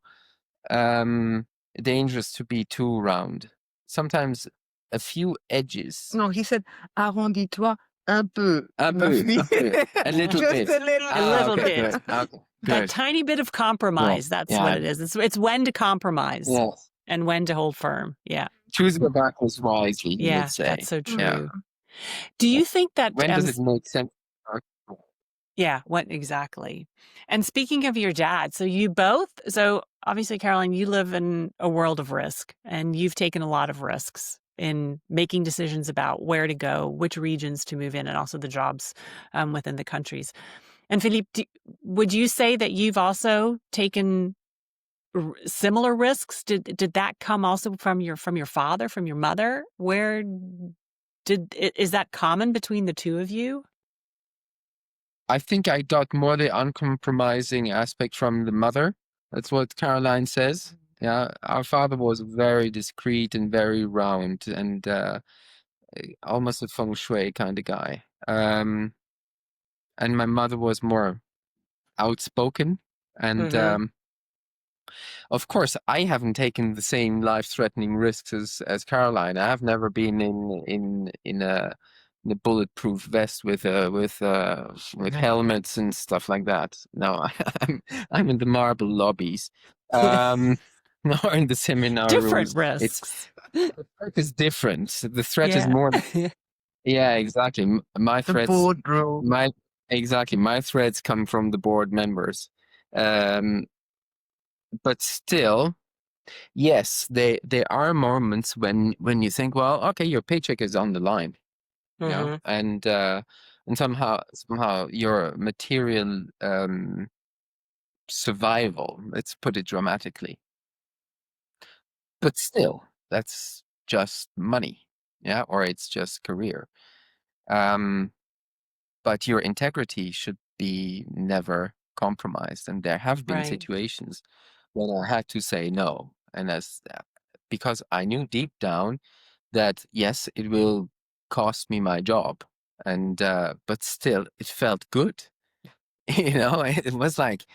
um dangerous to be too round. Sometimes a few edges, No, he said, arrondis-toi un peu, un ma peu, fille. un peu, a little Just bit. a little A Ah, little okay, bit. bit. good. Okay, That good. tiny bit of Yeah, compromise, that's what yeah, it is. It's when to compromise yeah. and when to hold firm. Yeah. Choosing your battles wisely, you would Yeah, that's say. so Yeah. true. Do you think that, When does it make sense? yeah, what exactly? And speaking of your dad, so obviously, Caroline, you live in a world of risk, and you've taken a lot of risks in making decisions about where to go, which regions to move in, and also the jobs within the countries. And Philippe, would you say that you've also taken similar risks? Did that come also from your father, from your mother? Where is that common between the two of you? I think I got more the uncompromising aspect from the mother. That's what Caroline says. Yeah, our father was very discreet and very round and almost a feng shui kind of guy. And my mother was more outspoken. And Mm-hmm. of course, I haven't taken the same life-threatening risks as Caroline. I have never been in a bulletproof vest with helmets and stuff like that. No, I'm in the marble lobbies, um, nor in the seminar Different rooms. It's risks. The threat is different. The threat is Yeah. more. Yeah, exactly. My The threats, boardroom. my threats come from the board members. Um, but still, yes, there are moments when you think, well, okay, your paycheck is on the line, Mm-hmm. and somehow your material survival, let's put it dramatically, but still, that's just money, yeah, or it's just career. Um, but your integrity should be never compromised. And there have been Right. situations when I had to say no, and because I knew deep down that yes, it will cost me my job, and but still, it felt good. It was like,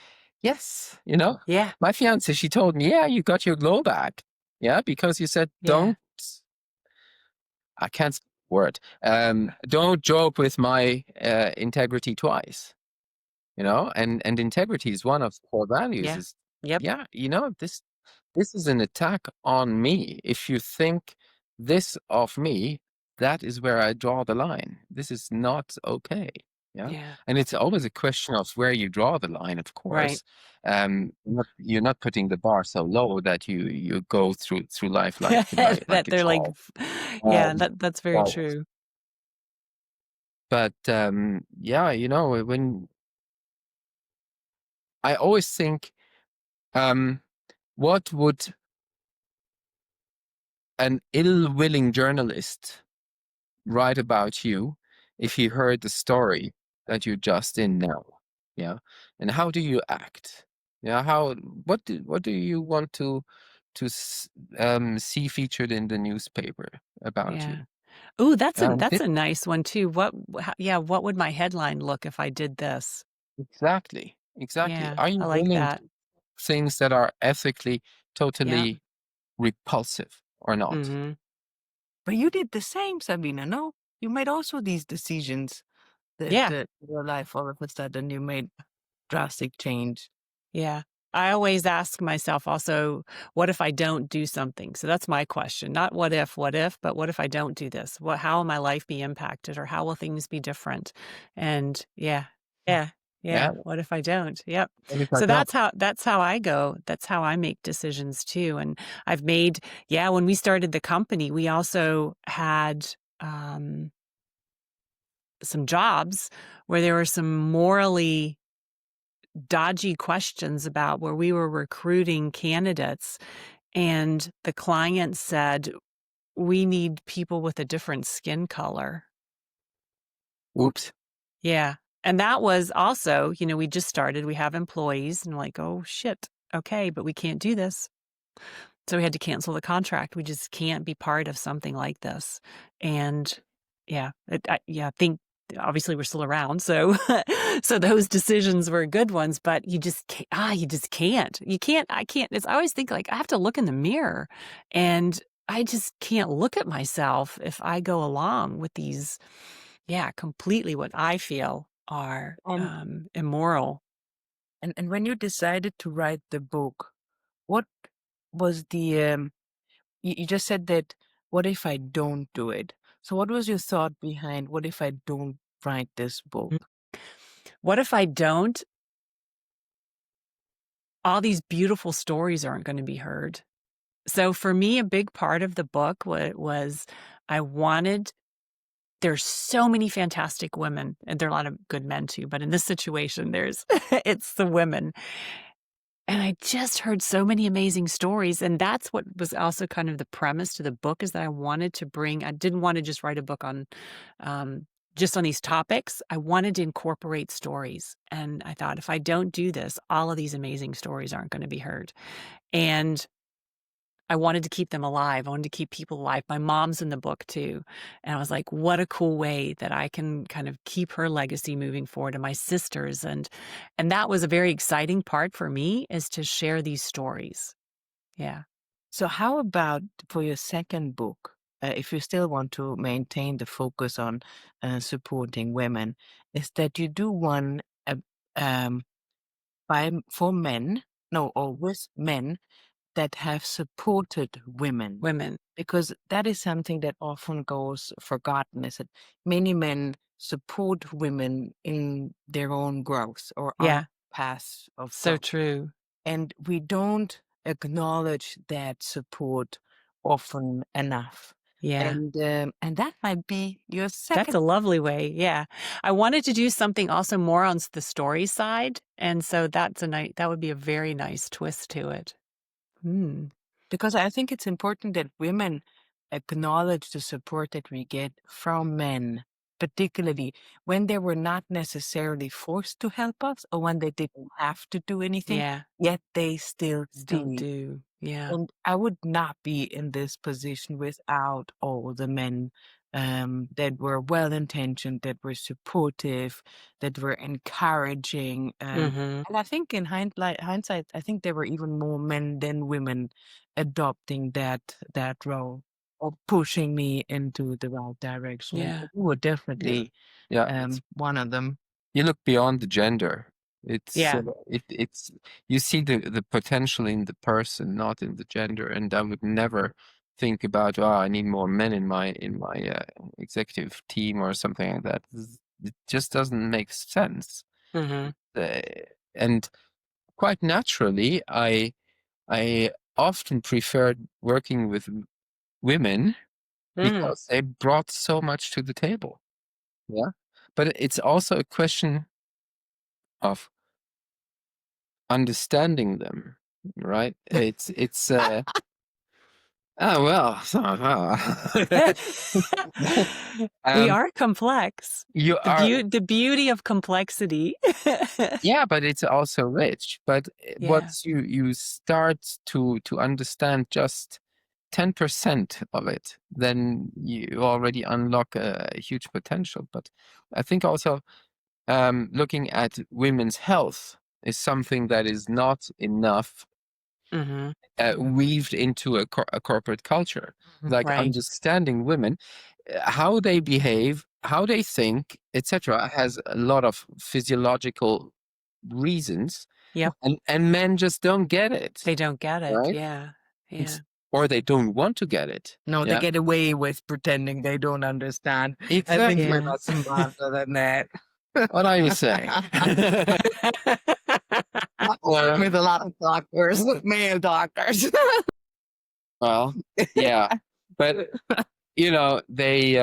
yes, Yeah. my fiance, she told me, yeah, you got your glow back, yeah, because you said Yeah. don't. I can't say the word. Don't joke with my integrity twice. And integrity is one of the core values. Yeah. Is Yep. yeah, this is an attack on me. If you think this of me, that is where I draw the line. This is not okay. Yeah. Yeah. And it's always a question of where you draw the line, of Right. course. You're not putting the bar so low that you go through life like That a they're like, child. yeah, Um, that's very but true. but yeah, when I always think, um, what would an ill-willing journalist write about you if he heard the story that you're just in now? Yeah. And how do you act? Yeah. What do you want to see featured in the newspaper about Yeah. you? Ooh, that's Yeah. a nice one too. What would my headline look if I did this? Exactly. Exactly. Yeah, Are I you like willing that. to things that are ethically Yep. totally repulsive or not? Mm-hmm. But you did the same, Sabina, no? You made also these decisions that Yeah. your life all of a sudden you made drastic change. Yeah. I always ask myself also, what if I don't do something? So that's my question. Not what if, but what if I don't do this? How will my life be impacted or how will things be different? And yeah, yeah, Yeah. yeah. What if I don't? Yep. And if I So don't, that's how I go. That's how I make decisions too. And I've made, yeah, when we started the company, we also had um some jobs where there were some morally dodgy questions about where we were recruiting candidates, and the client said, "We need people with a different skin color." oops. Yeah, and that was also, we just started, we have employees, and like, "Oh, shit. Okay, but we can't do this." So we had to cancel the contract. We just can't be part of something like this. And yeah, I think obviously we're still around. So, so those decisions were good ones, but you just can't, you just can't. You can't, I can't. I always think like I have to look in the mirror and I just can't look at myself if I go along with these, yeah, completely what I feel are And immoral. and when you decided to write the book, what was the you just said that what if I don't do it? So what was your thought behind what if I don't write this book? What if I don't? all these beautiful stories aren't going to be heard. So for me, a big part of the book was I wanted, there's so many fantastic women, and there are a lot of good men too, but in this situation, there's, it's the women. And I just heard so many amazing stories. And that's what was also kind of the premise to the book, is that I wanted to bring, I didn't want to just write a book on, um, just on these topics. I wanted to incorporate stories. And I thought, if I don't do this, all of these amazing stories aren't going to be heard. And I wanted to keep them alive. I wanted to keep people alive. My mom's in the book too. And I was like, what a cool way that I can kind of keep her legacy moving forward, and my sisters. And that was a very exciting part for me, is to share these stories. Yeah. So how about for your second book, if you still want to maintain the focus on supporting women, is that you do one um, for men, no, or with men that have supported women, Women. because that is something that often goes forgotten, is that many men support women in their own growth or Yeah. on paths of So growth. true. And we don't acknowledge that support often enough. Yeah. And that might be your That's second. a lovely way. Yeah. I wanted to do something also more on the story side. And so that's that would be a very nice twist to it. Mm. Because I think it's important that women acknowledge the support that we get from men, particularly when they were not necessarily forced to help us or when they didn't have to do anything, Yeah. yet they still Still do. do. Yeah. And I would not be in this position without all the men that were well intentioned, that were supportive, that were encouraging. Mm-hmm. And I think in hindsight, I think there were even more men than women adopting that role or pushing me into the right direction. Yeah. And you were Yeah. definitely Yeah. one of them. You look beyond the gender. It's Yeah. it's you see the potential in the person, not in the gender. And I would never think about, oh, I need more men in my executive team or something like that. It just doesn't make sense. Mm-hmm. Uh, and quite naturally, I often preferred working with women Mm. because they brought so much to the table. Yeah. But it's also a question of understanding them, right? It's oh well, We um, are complex. you are, The beauty of complexity. yeah, but it's also rich. But Yeah. once you start to understand just 10% of it, then you already unlock a huge potential. But I think also looking at women's health is something that is not enough Mm-hmm. weaved into a corporate culture. Like Right. understanding women, how they behave, how they think, etc., has a lot of physiological reasons, Yep. and men just don't get it, They don't get it. right? Yeah. Yeah. Or they don't want to get it. No, they Yeah, get away with pretending they don't understand. I think exactly. we're Yeah. not smarter than that. What are you saying? With a lot of doctors, male doctors. Well, yeah, but they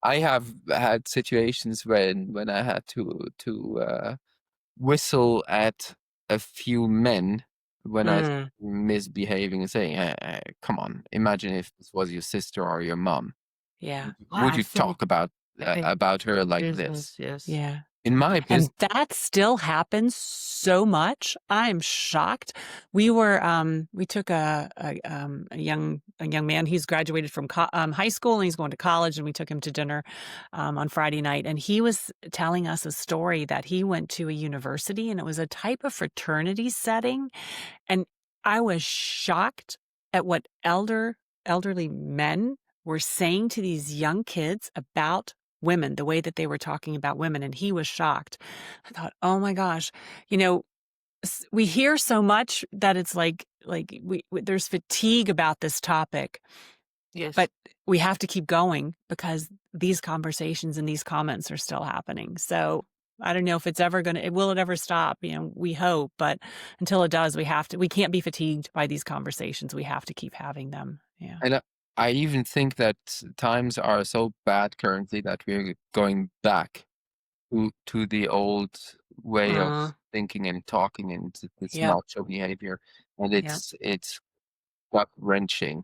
I have had situations when I had to whistle at a few men when I was Mm. misbehaving and saying, come on, imagine if this was your sister or your mom. Yeah. Would I you felt talk about her like yes, this? yes. Yeah. In my And business, that still happens so much. I'm shocked. We took a young man. He's graduated from high school and he's going to college, and we took him to dinner on Friday night. And he was telling us a story that he went to a university, and it was a type of fraternity setting. And I was shocked at what elderly men were saying to these young kids about women, the way that they were talking about women. And he was shocked. I thought, oh my gosh, we hear so much that it's like there's fatigue about this topic, Yes. but we have to keep going because these conversations and these comments are still happening. So I don't know if it's ever gonna will it ever stop? We hope, but until it does, we can't be fatigued by these conversations. We have to keep having them. Yeah. And I even think that times are so bad currently that we're going back to the old way of Uh, thinking and talking and this yep, macho behavior, and yep. it's gut wrenching.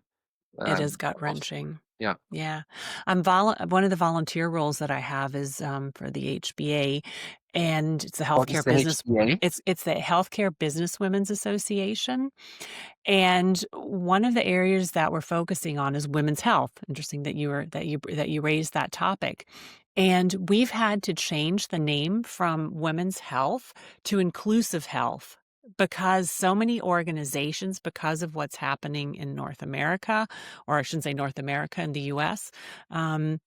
It is Also, gut-wrenching. yeah. Yeah. One of the volunteer roles that I have is, for the HBA, and it's the What is Healthcare the Business HTA? it's the Healthcare Business Women's Association, and one of the areas that we're focusing on is women's health. Interesting that you raised that topic. And we've had to change the name from women's health to inclusive health because so many organizations, because of what's happening in North America, or I shouldn't say North America, in the US, um,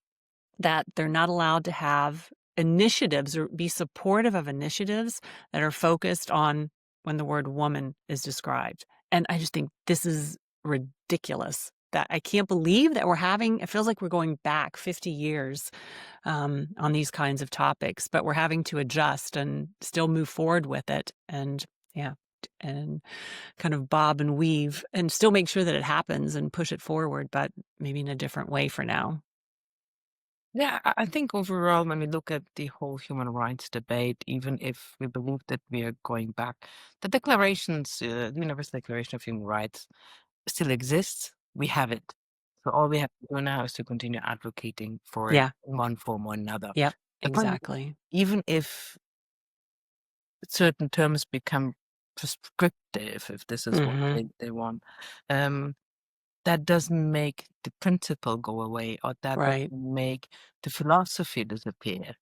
that they're not allowed to have initiatives or be supportive of initiatives that are focused on when the word woman is described. And I just think this is ridiculous. That I can't believe that it feels like we're going back 50 years on these kinds of topics, but we're having to adjust and still move forward with it. And yeah, and kind of bob and weave and still make sure that it happens and push it forward, but maybe in a different way for now. Yeah, I think overall, when we look at the whole human rights debate, even if we believe that we are going back, the Universal Declaration of Human Rights still exists. We have it. So all we have to do now is to continue advocating for it Yeah. in one form or another. Yep. The point is, Exactly. even if certain terms become prescriptive, if this is what Mhm. they want, um, that doesn't make the principle go away, or that doesn't Right. make the philosophy disappear.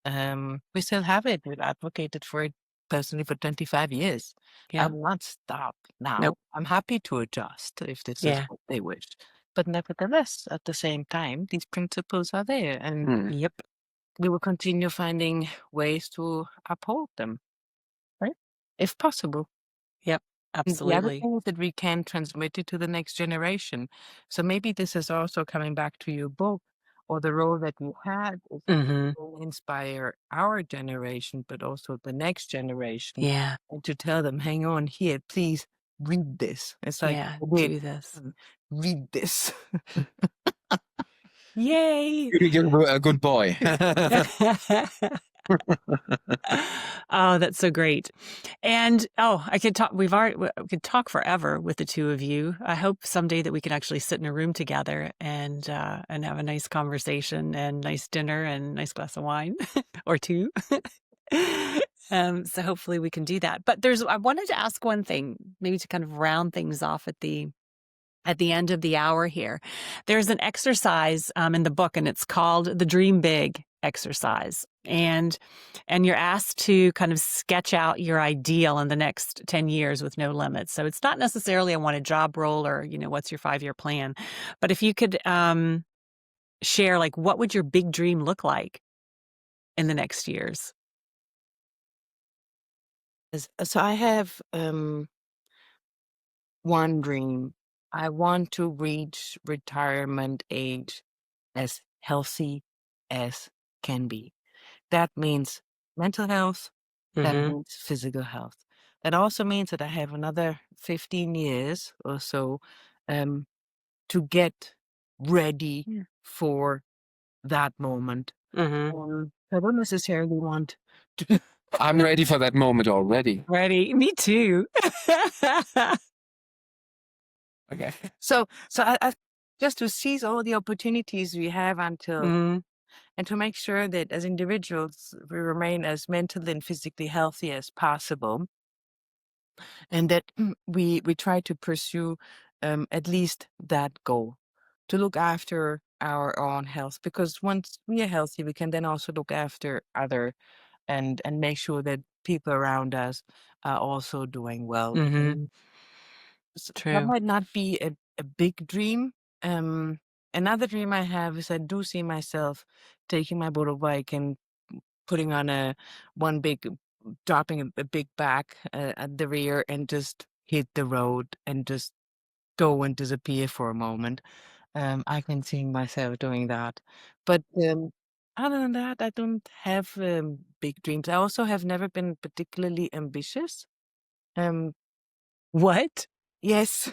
We still have it. We've advocated for it personally for 25 years. I Yeah. will not stop now. Nope. I'm happy to adjust if this is Yeah. what they wish. But nevertheless, at the same time, these principles are there, and Hmm. Yep. we will continue finding ways to uphold them, right? If possible. Yep. And the other Absolutely. thing is that we can transmit it to the next generation. So maybe this is also coming back to your book, or the role that you had is Mhm. to inspire our generation, but also the next generation, Yeah. and to tell them, hang on here, please read this. It's like, Yeah. wait, Do this. read this. Yay. You're a good boy. Oh, that's so great. And, oh, I could talk we could talk forever with the 2 of you. I hope someday that we can actually sit in a room together and have a nice conversation and nice dinner and nice glass of wine or 2. So hopefully we can do that. But I wanted to ask one thing, maybe to kind of round things off at the end of the hour here. There's an exercise in the book, and it's called the Dream Big exercise. And you're asked to kind of sketch out your ideal in the next 10 years with no limits. So it's not necessarily I want a job role or, what's your 5-year plan. But if you could share, like, what would your big dream look like in the next years? So I have one dream. I want to reach retirement age as healthy as can be. That means mental health, that Mm-hmm. means physical health. That also means that I have another 15 years or so um, to get ready for that moment. Mm-hmm. I don't necessarily want to. I'm ready for that moment already. Ready? Me too. Okay. So I just to seize all the opportunities we have until, Mm, and to make sure that as individuals we remain as mentally and physically healthy as possible, and that we try to pursue at least that goal, to look after our own health, because once we are healthy we can then also look after other, and make sure that people around us are also doing well. mm-hmm. That True. might not be a big dream. um Another dream I have is I do see myself taking my motorbike and putting on a one big dropping a big bag at the rear, and just hit the road and just go and disappear for a moment. I can see myself doing that. But other than that, I don't have big dreams. I also have never been particularly ambitious. Um, What? yes.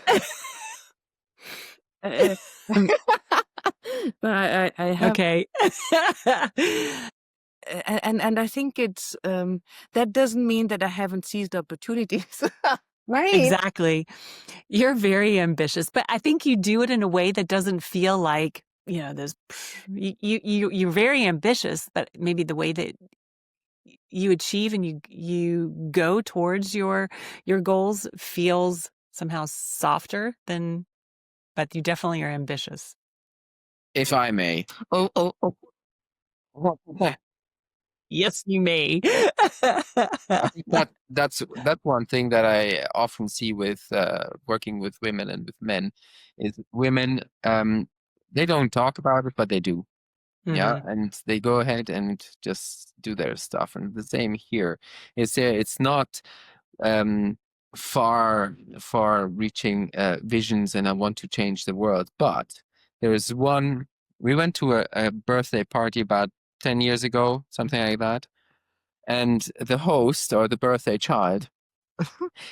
Uh, but I have, Okay. and I think it's that doesn't mean that I haven't seized opportunities. Right. Exactly. You're very ambitious, but I think you do it in a way that doesn't feel like, there's you're very ambitious, but maybe the way that you achieve and you go towards your goals feels somehow softer than, but you definitely are ambitious. If I may. Oh, oh, oh. Yes, you may. I think that's one thing that I often see with working with women and with men is women they don't talk about it, but they do. Yeah, Mhm. and they go ahead and just do their stuff. And the same here. It's not um far reaching visions and I want to change the world, but there is one. We went to a birthday party about 10 years ago, something like that. And the host or the birthday child,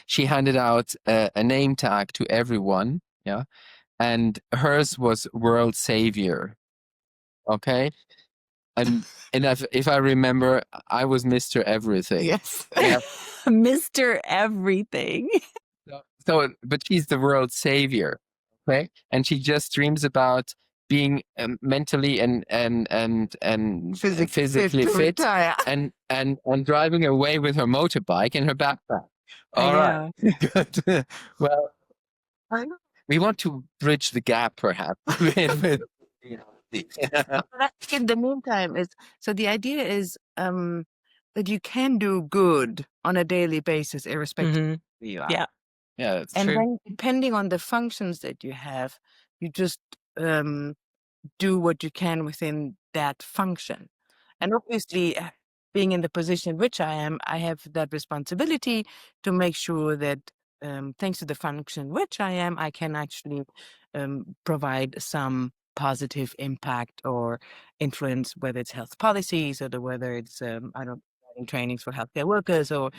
she handed out a name tag to everyone. Yeah. And hers was World Savior. Okay. And if I remember, I was Mr. Everything. Yes. Yeah. Mr. Everything. But she's the world savior. Okay. And she just dreams about being mentally and physically to fit retire. and driving away with her motorbike in her backpack. I All right. know. Good. Well, I know. we want to bridge the gap, perhaps. But I think in the meantime, is so the idea is that you can do good on a daily basis, irrespective Mhm. of who you are. Yeah. Yeah, that's And true. then depending on the functions that you have, you just do what you can within that function. And obviously, being in the position which I am, I have that responsibility to make sure that, thanks to the function which I am, I can actually provide some positive impact or influence, whether it's health policies or whether it's, I don't know, providing trainings for healthcare workers or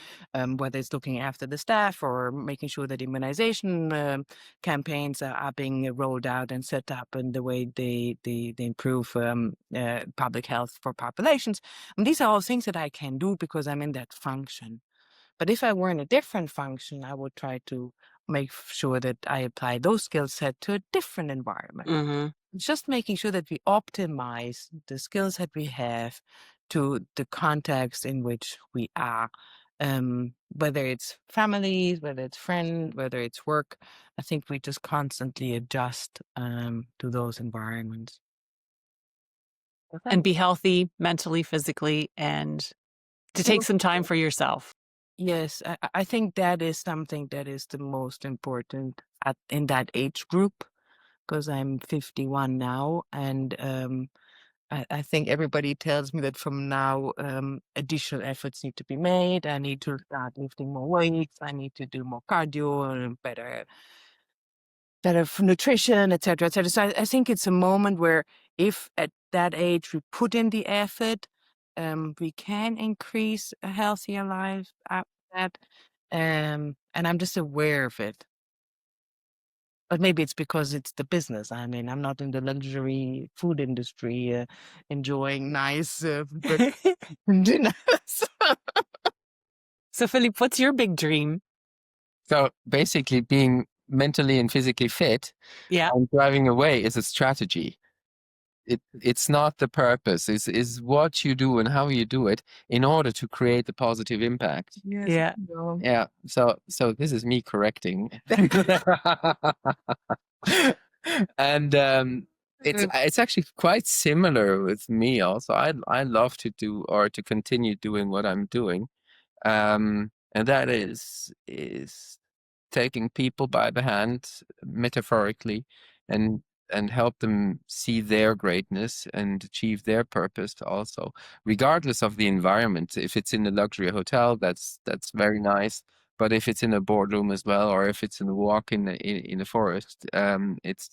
whether it's looking after the staff or making sure that immunization campaigns are being rolled out and set up in the way they improve public health for populations. And these are all things that I can do because I'm in that function. But if I were in a different function, I would try to make sure that I apply those skill set to a different environment. Mhm. Just making sure that we optimize the skills that we have to the context in which we are. Whether it's families, whether it's friends, whether it's work, I think we just constantly adjust to those environments. And be healthy mentally, physically, and to take some time for yourself. Yes, I think that is something that is the most important in that age group because I'm 51 now, and I think everybody tells me that from now additional efforts need to be made. I need to start lifting more weights. I need to do more cardio and better nutrition, etc., etc. So I think it's a moment where if at that age we put in the effort, we can increase a healthier life after that. And I'm just aware of it. But maybe it's because it's the business. I mean, I'm not in the luxury food industry enjoying nice dinners. So, Philippe, what's your big dream? So basically, being mentally and physically fit Yeah. and driving away is a strategy. It's not the purpose. Is what you do and how you do it in order to create the positive impact. Yes. Yeah. No. Yeah. So this is me correcting. And it's actually quite similar with me also. I love to do or to continue doing what I'm doing. And that is taking people by the hand, metaphorically, and and help them see their greatness and achieve their purpose also, regardless of the environment. If it's in a luxury hotel, that's very nice. But if it's in a boardroom as well, or if it's in a walk in the forest, it's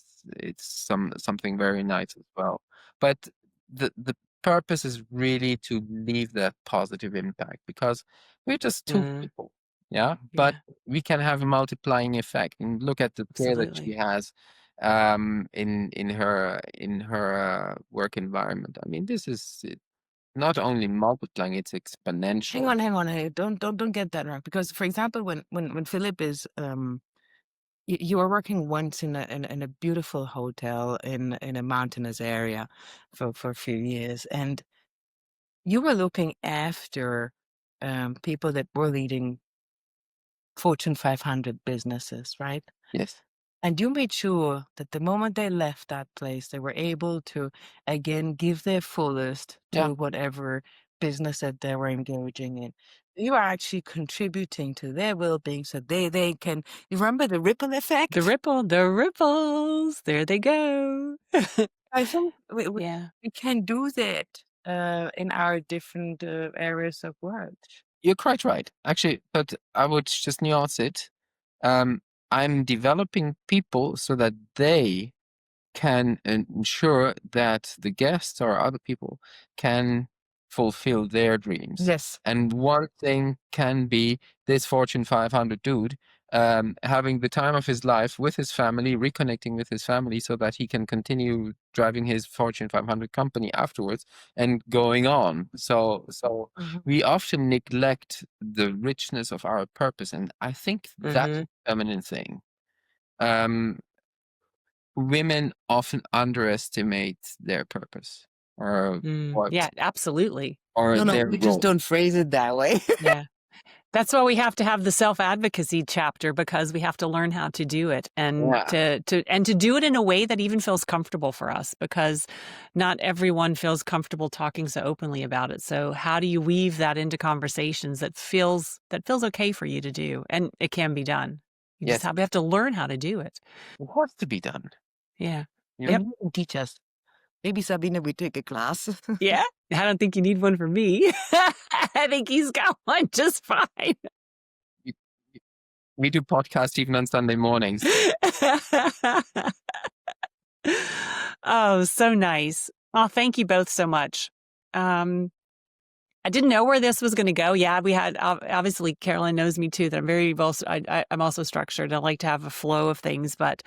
something very nice as well. But the purpose is really to leave that positive impact, because we're just two people. Yeah. But Yeah, we can have a multiplying effect. And look at the care that she absolutely. has in her work environment. I mean, this is not only multiplying, it's exponential. Hang on. Hey, don't get that wrong. Because, for example, when Philip is you were working once in a beautiful hotel in a mountainous area for a few years, and you were looking after people that were leading Fortune 500 businesses, right? Yes. And you made sure that the moment they left that place, they were able to again give their fullest Yeah. to whatever business that they were engaging in. You are actually contributing to their well-being, so they can. You remember the ripple effect? The ripples, there they go. I think Yeah. we can do that in our different areas of work. You're quite right, actually, but I would just nuance it. I'm developing people so that they can ensure that the guests or other people can fulfill their dreams. Yes. And one thing can be this Fortune 500 dude having the time of his life with his family, reconnecting with his family so that he can continue driving his Fortune 500 company afterwards and going on. So Mhm. we often neglect the richness of our purpose. And I think that's a feminine thing. Women often underestimate their purpose or Yeah, absolutely. No, their we just role. don't phrase it that way. Yeah. That's why we have to have the self-advocacy chapter, because we have to learn how to do it, and Yeah. to do it in a way that even feels comfortable for us, because not everyone feels comfortable talking so openly about it. So how do you weave that into conversations that feels okay for you to do? And it can be done. Yes, We have to learn how to do it. it has to be done. Yeah. You Yep. And you can teach us. Maybe Sabine, we take a class. Yeah. I don't think you need one from me. I think he's got one just fine. we we do podcasts even on Sunday mornings. Oh, so nice. Oh, thank you both so much. I didn't know where this was going to go. Yeah, we had obviously Caroline knows me too, that I'm very well. I'm also structured. I like to have a flow of things, but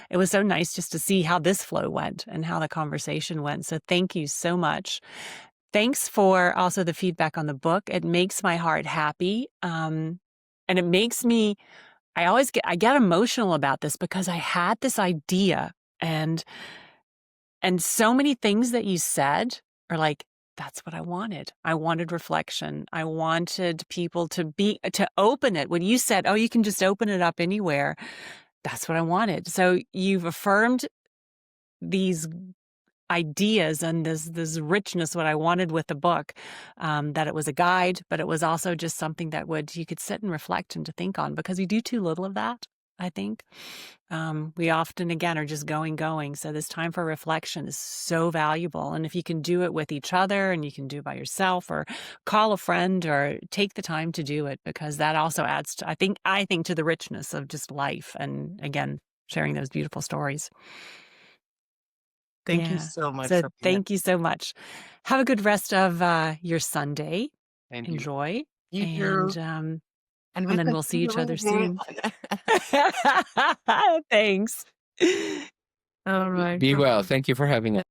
it was so nice just to see how this flow went and how the conversation went. So thank you so much. Thanks for also the feedback on the book. It makes my heart happy, and it makes me. I get emotional about this, because I had this idea, and so many things that you said are like, that's what I wanted. I wanted reflection. I wanted people to open it. When you said, oh, you can just open it up anywhere, that's what I wanted. So you've affirmed these ideas and this richness, what I wanted with the book, that it was a guide, but it was also just something that you could sit and reflect and to think on, because we do too little of that, I think. We often, again, are just going. So this time for reflection is so valuable. And if you can do it with each other, and you can do it by yourself, or call a friend, or take the time to do it, because that also adds to, I think to the richness of just life. And again, sharing those beautiful stories. Thank you Yeah. so much, So Sabine. thank you so much. Have a good rest of your Sunday. And you. Enjoy. You too. And And and we'll then we'll see each continue other again. soon. Thanks. All right. Be well. Thank you for having us.